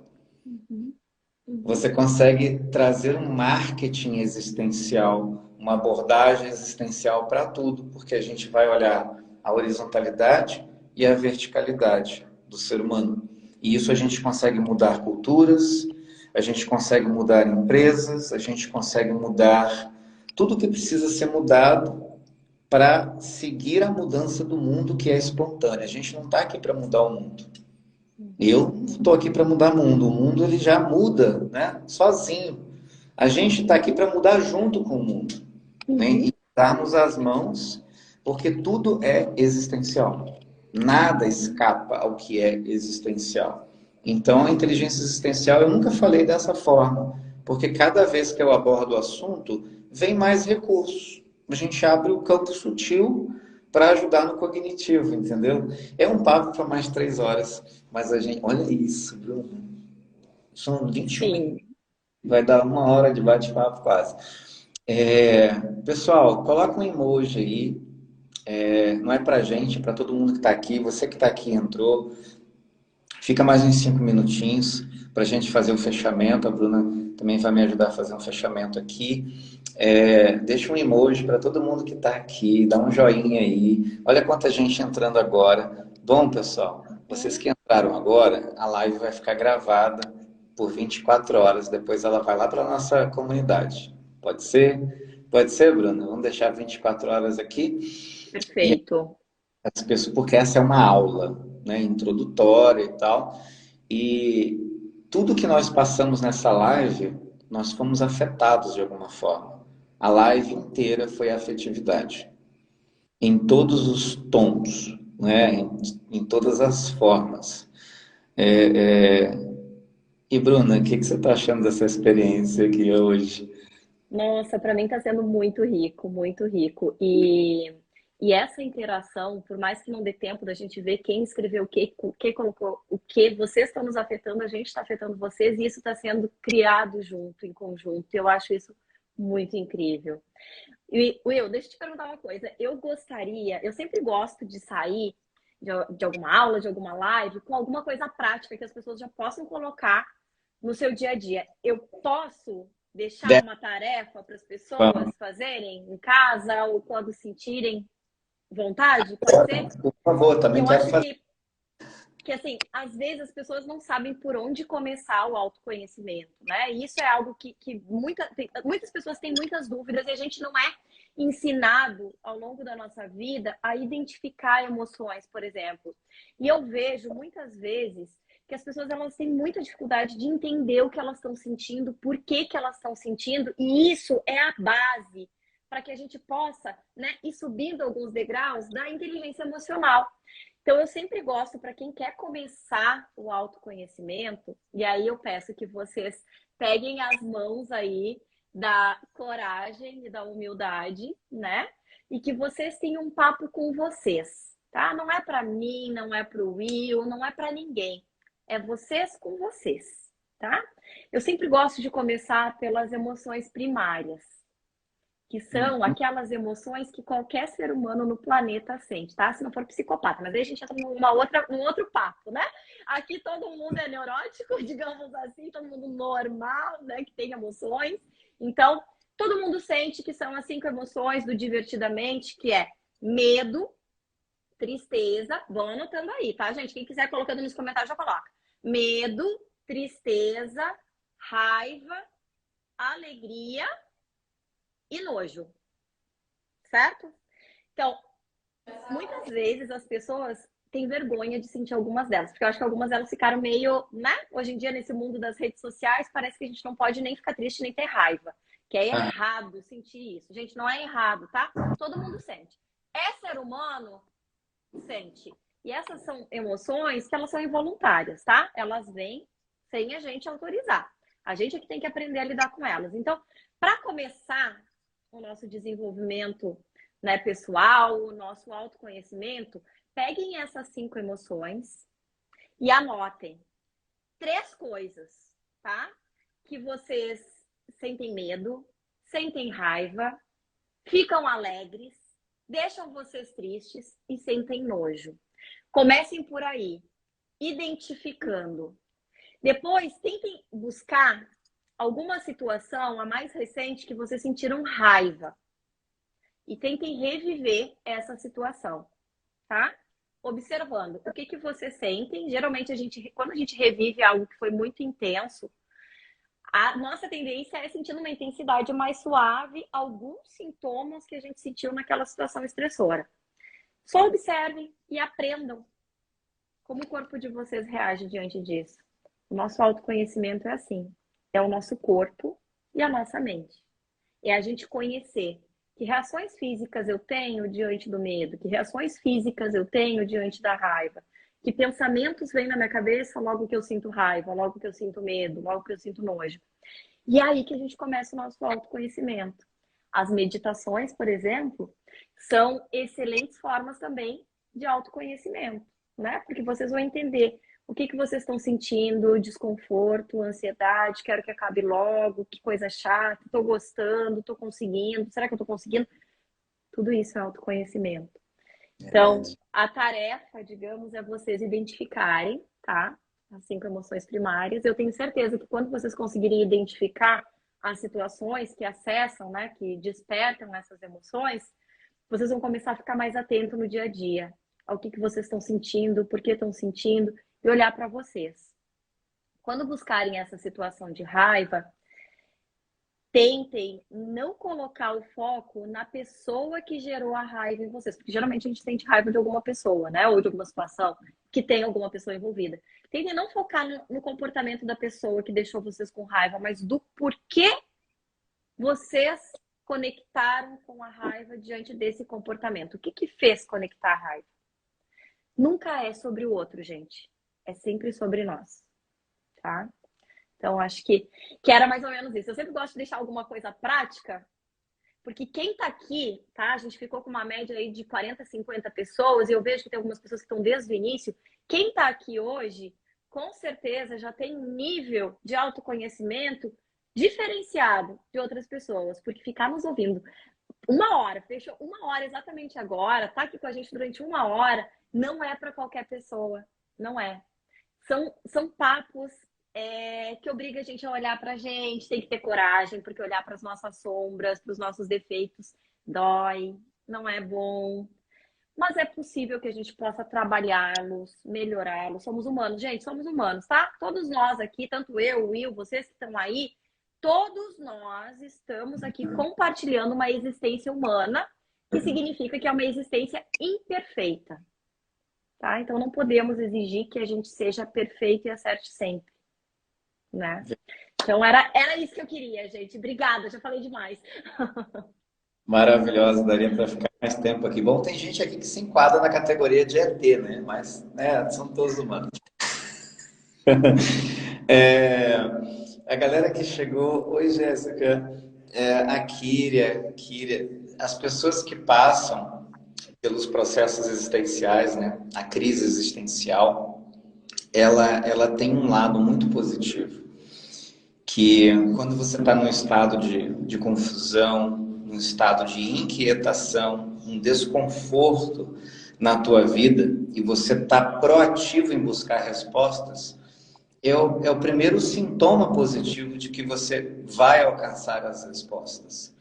Speaker 1: Você consegue trazer um marketing existencial, uma abordagem existencial para tudo, porque a gente vai olhar a horizontalidade e a verticalidade do ser humano. E isso a gente consegue mudar culturas, a gente consegue mudar empresas, a gente consegue mudar tudo que precisa ser mudado para seguir a mudança do mundo que é espontânea. A gente não está aqui para mudar o mundo. Eu não estou aqui para mudar o mundo ele já muda, né? Sozinho. A gente está aqui para mudar junto com o mundo, né? E darmos as mãos, porque tudo é existencial. Nada escapa ao que é existencial. Então, a inteligência existencial, eu nunca falei dessa forma, porque cada vez que eu abordo o assunto, vem mais recursos. A gente abre o campo sutil para ajudar no cognitivo, entendeu? É um papo para mais 3 horas, mas a gente, olha isso, Bruno. São 21
Speaker 3: Sim.
Speaker 1: minutos, vai dar 1 hora de bate-papo quase. Pessoal, coloca um emoji aí. Não é para gente, é para todo mundo que está aqui. Você que está aqui entrou. Fica mais uns 5 minutinhos para a gente fazer o fechamento. A Bruna também vai me ajudar a fazer um fechamento aqui. Deixa um emoji para todo mundo que está aqui, dá um joinha aí. Olha quanta gente entrando agora. Bom, pessoal, vocês que entraram agora, a live vai ficar gravada por 24 horas. Depois ela vai lá para a nossa comunidade. Pode ser? Pode ser, Bruna? Vamos deixar 24 horas aqui.
Speaker 3: Perfeito.
Speaker 1: As pessoas, porque essa é uma aula, né, introdutória e tal. E tudo que nós passamos nessa live, nós fomos afetados de alguma forma. A live inteira foi afetividade, em todos os tons, né, em todas as formas. E Bruna, o que você está achando dessa experiência aqui hoje?
Speaker 3: Nossa, para mim está sendo muito rico, muito rico. E E essa interação, por mais que não dê tempo da gente ver quem escreveu o que colocou o que, vocês estão nos afetando, a gente está afetando vocês, e isso está sendo criado junto, em conjunto. Eu acho isso muito incrível. E, Will, deixa eu te perguntar uma coisa. Eu sempre gosto de sair de alguma aula, de alguma live, com alguma coisa prática que as pessoas já possam colocar no seu dia a dia. Eu posso deixar
Speaker 1: Deve-
Speaker 3: uma tarefa para as pessoas fazerem em casa ou quando sentirem vontade, pode ser?
Speaker 1: Por favor,
Speaker 3: E
Speaker 1: também
Speaker 3: eu
Speaker 1: quero
Speaker 3: acho
Speaker 1: fazer.
Speaker 3: que assim, às vezes as pessoas não sabem por onde começar o autoconhecimento, né? E isso é algo que muitas pessoas têm muitas dúvidas e a gente não é ensinado ao longo da nossa vida a identificar emoções, por exemplo. E eu vejo muitas vezes que as pessoas elas têm muita dificuldade de entender o que elas estão sentindo, por que que elas estão sentindo, e isso é a base para que a gente possa, né, ir subindo alguns degraus da inteligência emocional. Então, eu sempre gosto, para quem quer começar o autoconhecimento, e aí eu peço que vocês peguem as mãos aí da coragem e da humildade, né? E que vocês tenham um papo com vocês, tá? Não é para mim, não é para o Will, não é para ninguém. É vocês com vocês, tá? Eu sempre gosto de começar pelas emoções primárias, que são aquelas emoções que qualquer ser humano no planeta sente, tá? Se não for psicopata, mas aí a gente entra num outro papo, né? Aqui todo mundo é neurótico, digamos assim, todo mundo normal, né? Que tem emoções. Então, todo mundo sente que são as 5 emoções do Divertidamente, que é medo, tristeza. Vão anotando aí, tá, gente? Quem quiser colocando nos comentários já coloca. Medo, tristeza, raiva, alegria e nojo, certo? Então, muitas vezes as pessoas têm vergonha de sentir algumas delas, porque eu acho que algumas delas ficaram meio, né? Hoje em dia, nesse mundo das redes sociais, parece que a gente não pode nem ficar triste nem ter raiva, que é
Speaker 1: Ah,
Speaker 3: errado sentir isso. Gente, não é errado, tá? Todo mundo sente. É ser humano, sente. E essas são emoções que elas são involuntárias, tá? Elas vêm sem a gente autorizar. A gente é que tem que aprender a lidar com elas. Então, para começar o nosso desenvolvimento, né, pessoal, o nosso autoconhecimento, peguem essas 5 emoções e anotem 3 coisas, tá? Que vocês sentem medo, sentem raiva, ficam alegres, deixam vocês tristes e sentem nojo. Comecem por aí, identificando. Depois, tentem buscar alguma situação, a mais recente, que vocês sentiram raiva. E tentem reviver essa situação, tá? Observando o que vocês sentem. Geralmente, quando a gente revive algo que foi muito intenso, a nossa tendência é sentir uma intensidade mais suave alguns sintomas que a gente sentiu naquela situação estressora. Só observem e aprendam como o corpo de vocês reage diante disso. O nosso autoconhecimento é assim: é o nosso corpo e a nossa mente. É a gente conhecer que reações físicas eu tenho diante do medo, que reações físicas eu tenho diante da raiva, que pensamentos vêm na minha cabeça logo que eu sinto raiva, logo que eu sinto medo, logo que eu sinto nojo. E é aí que a gente começa o nosso autoconhecimento. As meditações, por exemplo, são excelentes formas também de autoconhecimento, né? Porque vocês vão entender o que vocês estão sentindo, desconforto, ansiedade, quero que acabe logo, que coisa chata, tô gostando, tô conseguindo, será que eu tô conseguindo? Tudo isso é autoconhecimento. Então,
Speaker 1: verdade.
Speaker 3: a tarefa, digamos, é vocês identificarem, tá? As 5 emoções primárias. Eu tenho certeza que quando vocês conseguirem identificar as situações que acessam, né, que despertam essas emoções, vocês vão começar a ficar mais atento no dia a dia, ao que vocês estão sentindo, por que estão sentindo, e olhar para vocês. Quando buscarem essa situação de raiva, tentem não colocar o foco na pessoa que gerou a raiva em vocês, porque geralmente a gente sente raiva de alguma pessoa, né? Ou de alguma situação que tem alguma pessoa envolvida. Tentem não focar no comportamento da pessoa que deixou vocês com raiva, mas do porquê vocês conectaram com a raiva diante desse comportamento. O que fez conectar a raiva? Nunca é sobre o outro, gente. É sempre sobre nós, tá? Então, acho que era mais ou menos isso. Eu sempre gosto de deixar alguma coisa prática Porque quem tá aqui, tá? A gente ficou com uma média aí de 40, 50 pessoas, e eu vejo que tem algumas pessoas que estão desde o início. Quem tá aqui hoje, com certeza já tem um nível de autoconhecimento diferenciado de outras pessoas, porque ficar nos ouvindo uma hora, fechou uma hora exatamente agora, tá aqui com a gente durante uma hora, não é para qualquer pessoa, não é. São papos que obriga a gente a olhar para a gente, tem que ter coragem, porque olhar para as nossas sombras, para os nossos defeitos, dói, não é bom. Mas é possível que a gente possa trabalhá-los, melhorá-los. Somos humanos, gente, somos humanos, tá? Todos nós aqui, tanto eu, o Will, vocês que estão aí, todos nós estamos aqui compartilhando uma existência humana, que significa que é uma existência imperfeita, tá? Então não podemos exigir que a gente seja perfeito e acerte sempre, né? Então era isso que eu queria, gente. Obrigada, já falei demais.
Speaker 1: Maravilhosa, daria para ficar mais tempo aqui. Bom, tem gente aqui que se enquadra na categoria de ET, né? Mas, né, são todos humanos. É, a galera que chegou, oi Jéssica, a Kíria, as pessoas que passam pelos processos existenciais, né? A crise existencial, ela tem um lado muito positivo, que quando você está num estado de confusão, num estado de inquietação, um desconforto na tua vida, e você está proativo em buscar respostas, é o primeiro sintoma positivo de que você vai alcançar as respostas.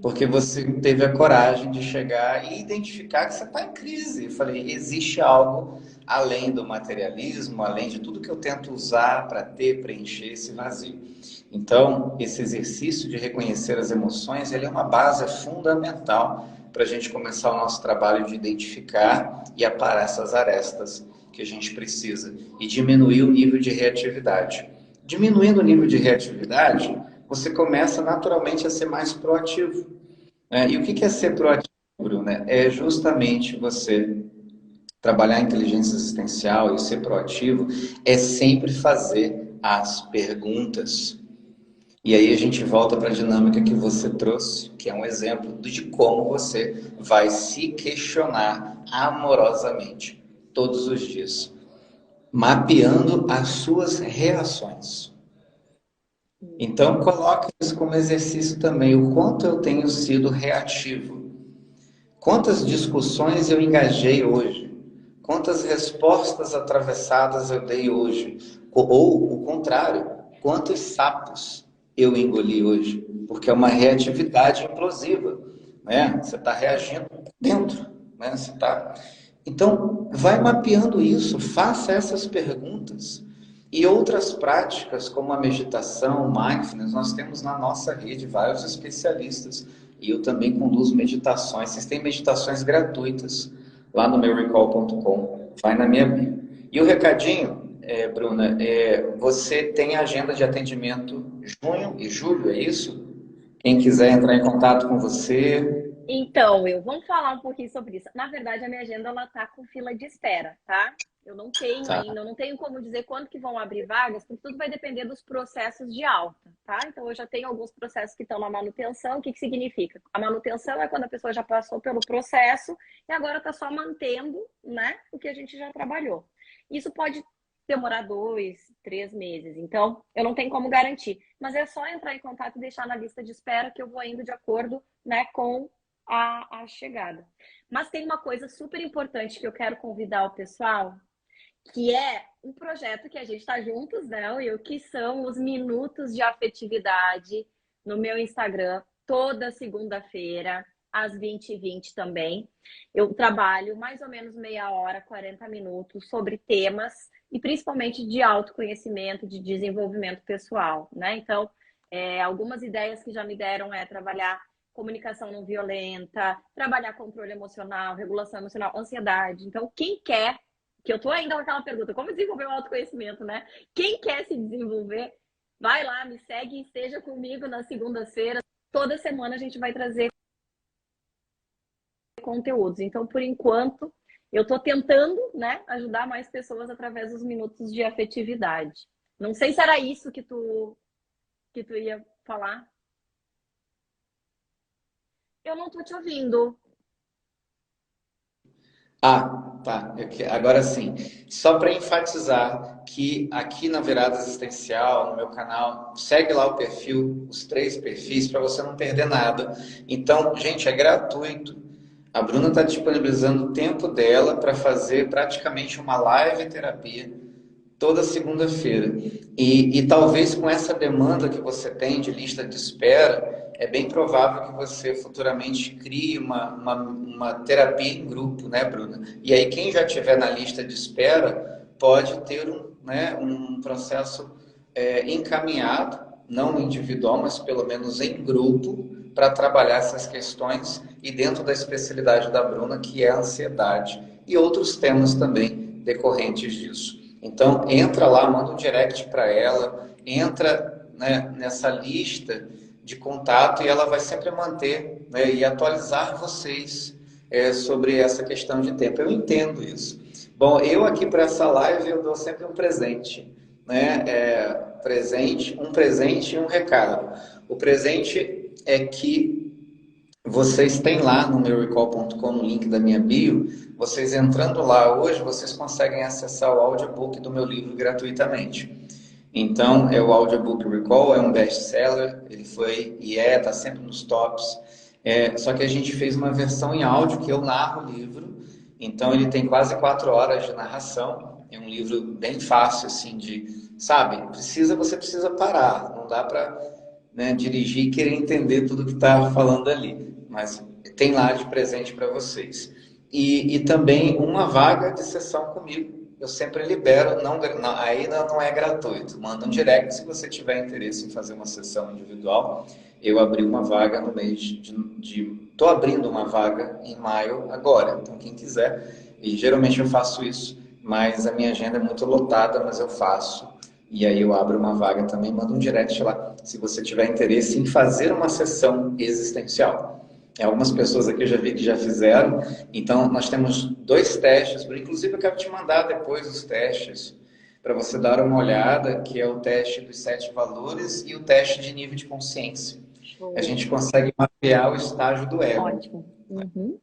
Speaker 1: Porque você teve a coragem de chegar e identificar que você está em crise. Eu falei, existe algo além do materialismo, além de tudo que eu tento usar para preencher esse vazio. Então, esse exercício de reconhecer as emoções, ele é uma base fundamental para a gente começar o nosso trabalho de identificar e aparar essas arestas que a gente precisa e diminuir o nível de reatividade. Diminuindo o nível de reatividade, você começa naturalmente a ser mais proativo. E o que é ser proativo, Bruno? É justamente você trabalhar a inteligência existencial e ser proativo é sempre fazer as perguntas. E aí a gente volta para a dinâmica que você trouxe, que é um exemplo de como você vai se questionar amorosamente todos os dias, mapeando as suas reações. Então, coloque isso como exercício também, o quanto eu tenho sido reativo. Quantas discussões eu engajei hoje? Quantas respostas atravessadas eu dei hoje? Ou, o contrário, quantos sapos eu engoli hoje? Porque é uma reatividade implosiva, né? Você está reagindo dentro, né? Você tá... Então, vai mapeando isso, faça essas perguntas. E outras práticas, como a meditação, mindfulness, nós temos na nossa rede vários especialistas. E eu também conduzo meditações. Vocês têm meditações gratuitas lá no meurecall.com. Vai na minha bio. E o recadinho, Bruna, você tem agenda de atendimento junho e julho, é isso? Quem quiser entrar em contato com você.
Speaker 3: Então, vamos falar um pouquinho sobre isso. Na verdade, a minha agenda ela tá com fila de espera, tá? Eu não tenho
Speaker 1: Tá.
Speaker 3: ainda, eu não tenho como dizer quando que vão abrir vagas, porque tudo vai depender dos processos de alta, tá? Então, eu já tenho alguns processos que estão na manutenção. O que que significa? A manutenção é quando a pessoa já passou pelo processo e agora está só mantendo, né, o que a gente já trabalhou. Isso pode demorar 2, 3 meses. Então, eu não tenho como garantir. Mas é só entrar em contato e deixar na lista de espera que eu vou indo de acordo, né, com a chegada. Mas tem uma coisa super importante que eu quero convidar o pessoal, que é um projeto que a gente está juntos, né, Will, que são os Minutos de Afetividade no meu Instagram, toda segunda-feira, às 20h20 também. Eu trabalho mais ou menos meia hora, 40 minutos, sobre temas, e principalmente de autoconhecimento, de desenvolvimento pessoal, né? Então, algumas ideias que já me deram é trabalhar comunicação não violenta, trabalhar controle emocional, regulação emocional, ansiedade. Então, quem quer, que eu tô ainda com aquela pergunta, como desenvolver o autoconhecimento, né? Quem quer se desenvolver, vai lá, me segue e esteja comigo nas segundas-feiras. Toda semana a gente vai trazer conteúdos. Então, por enquanto, eu tô tentando, né, ajudar mais pessoas através dos minutos de afetividade. Não sei se era isso que tu ia falar. Eu não tô te ouvindo.
Speaker 1: Ah, tá. Agora sim. Só para enfatizar que aqui na Virada Existencial, no meu canal, segue lá o perfil, os 3 perfis, para você não perder nada. Então, gente, é gratuito. A Bruna está disponibilizando o tempo dela para fazer praticamente uma live terapia toda segunda-feira. E talvez com essa demanda que você tem de lista de espera, é bem provável que você futuramente crie uma terapia em grupo, né, Bruna? E aí, quem já estiver na lista de espera pode ter um processo encaminhado, não individual, mas pelo menos em grupo, para trabalhar essas questões e dentro da especialidade da Bruna, que é a ansiedade, e outros temas também decorrentes disso. Então, entra lá, manda um direct para ela, entra, né, nessa lista de contato e ela vai sempre manter, né, e atualizar vocês sobre essa questão de tempo. Eu entendo isso. Bom, eu aqui para essa live eu dou sempre um presente, né? Um presente e um recado. O presente é que vocês têm lá no meurecall.com, no link da minha bio, vocês entrando lá hoje, vocês conseguem acessar o audiobook do meu livro gratuitamente. Então, é o audiobook Recall, é um best-seller, ele foi e está sempre nos tops. Só que a gente fez uma versão em áudio que eu narro o livro, então ele tem quase 4 horas de narração. É um livro bem fácil, assim, sabe? Você precisa parar, não dá para, né, dirigir e querer entender tudo que está falando ali. Mas tem lá de presente para vocês. E também uma vaga de sessão comigo. Eu sempre libero, aí não é gratuito. Manda um direct se você tiver interesse em fazer uma sessão individual. Eu abri uma vaga no mês Estou abrindo uma vaga em maio agora. Então, quem quiser, e geralmente eu faço isso, mas a minha agenda é muito lotada, mas eu faço. E aí eu abro uma vaga também, mando um direct lá, se você tiver interesse em fazer uma sessão existencial. Algumas pessoas aqui eu já vi que já fizeram. Então, nós temos 2 testes. Inclusive, eu quero te mandar depois os testes para você dar uma olhada, que é o teste dos 7 valores e o teste de nível de consciência. A
Speaker 3: Show.
Speaker 1: gente consegue mapear o estágio do ego.
Speaker 3: Ótimo. Uhum.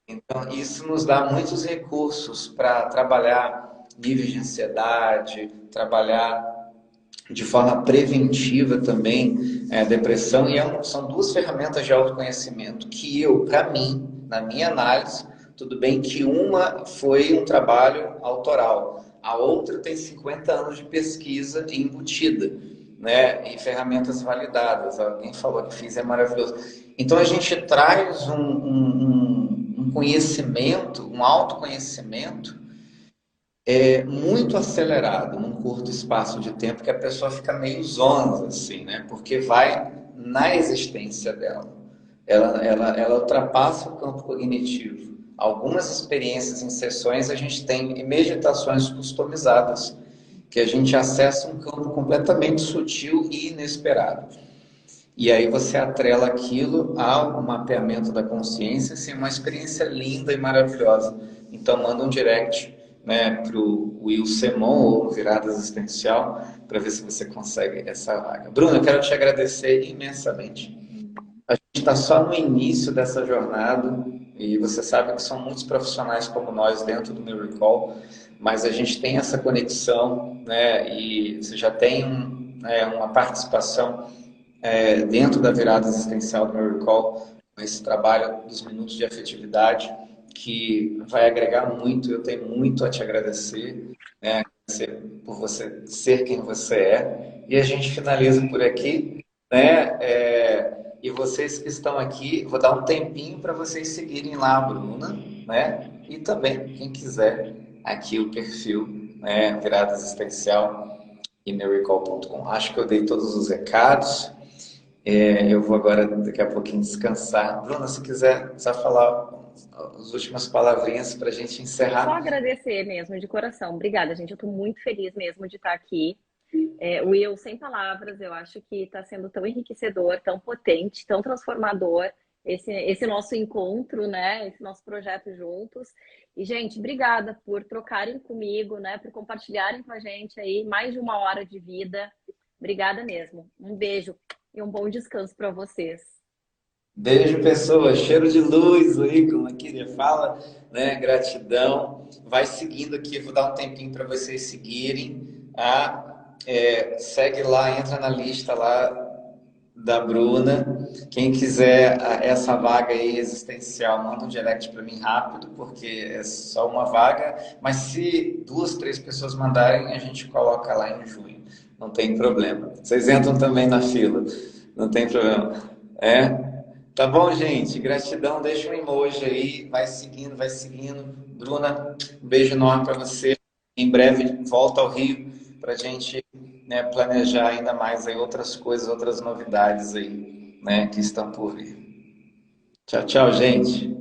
Speaker 1: Então, isso nos dá muitos recursos para trabalhar níveis de ansiedade, trabalhar de forma preventiva também depressão. E são 2 ferramentas de autoconhecimento que para mim, na minha análise, tudo bem que uma foi um trabalho autoral, a outra tem 50 anos de pesquisa embutida, né, e ferramentas validadas. Alguém falou que fiz, é maravilhoso. Então a gente traz um conhecimento, um autoconhecimento muito acelerado num curto espaço de tempo, que a pessoa fica meio zonza, assim, né? Porque vai na existência dela. Ela ultrapassa o campo cognitivo. Algumas experiências em sessões a gente tem meditações customizadas, que a gente acessa um campo completamente sutil e inesperado. E aí você atrela aquilo ao mapeamento da consciência, assim, uma experiência linda e maravilhosa. Então manda um direct, né, para o Will Semon ou Virada Existencial para ver se você consegue essa vaga. Bruno, eu quero te agradecer imensamente. A gente está só no início dessa jornada e você sabe que são muitos profissionais como nós dentro do meu Recall, mas a gente tem essa conexão, né, e você já tem uma participação dentro da virada existencial do meu Recall, esse trabalho dos minutos de afetividade, que vai agregar muito. Eu tenho muito a te agradecer, né, por você ser quem você é. E a gente finaliza por aqui, né? E vocês que estão aqui, vou dar um tempinho para vocês seguirem lá a Bruna, né? E também, quem quiser, aqui o perfil, né, Virada Existencial e meurecall.com. Acho que eu dei todos os recados. Eu vou agora, daqui a pouquinho, descansar. Bruna, se quiser só falar as últimas palavrinhas para a gente
Speaker 3: Só
Speaker 1: encerrar.
Speaker 3: agradecer mesmo, de coração. Obrigada, gente. Eu estou muito feliz mesmo de estar aqui. Will, sem palavras, eu acho que está sendo tão enriquecedor, tão potente, tão transformador esse nosso encontro, né? Esse nosso projeto juntos. E, gente, obrigada por trocarem comigo, né? Por compartilharem com a gente aí mais de 1 hora de vida. Obrigada mesmo. Um beijo e um bom descanso para vocês.
Speaker 1: Beijo, pessoas. Cheiro de luz aí, como a Kíria fala, né? Gratidão. Vai seguindo aqui, vou dar um tempinho para vocês seguirem. Segue lá, entra na lista lá da Bruna. Quem quiser essa vaga aí existencial, manda um direct para mim rápido, porque é só uma vaga. Mas se duas, três pessoas mandarem, a gente coloca lá em junho. Não tem problema. Vocês entram também na fila. Não tem problema. É? Tá bom, gente? Gratidão. Deixa um emoji aí. Vai seguindo, vai seguindo. Bruna, um beijo enorme para você. Em breve volta ao Rio para a gente, né, planejar ainda mais aí outras coisas, outras novidades aí, né, que estão por vir. Tchau, tchau, gente.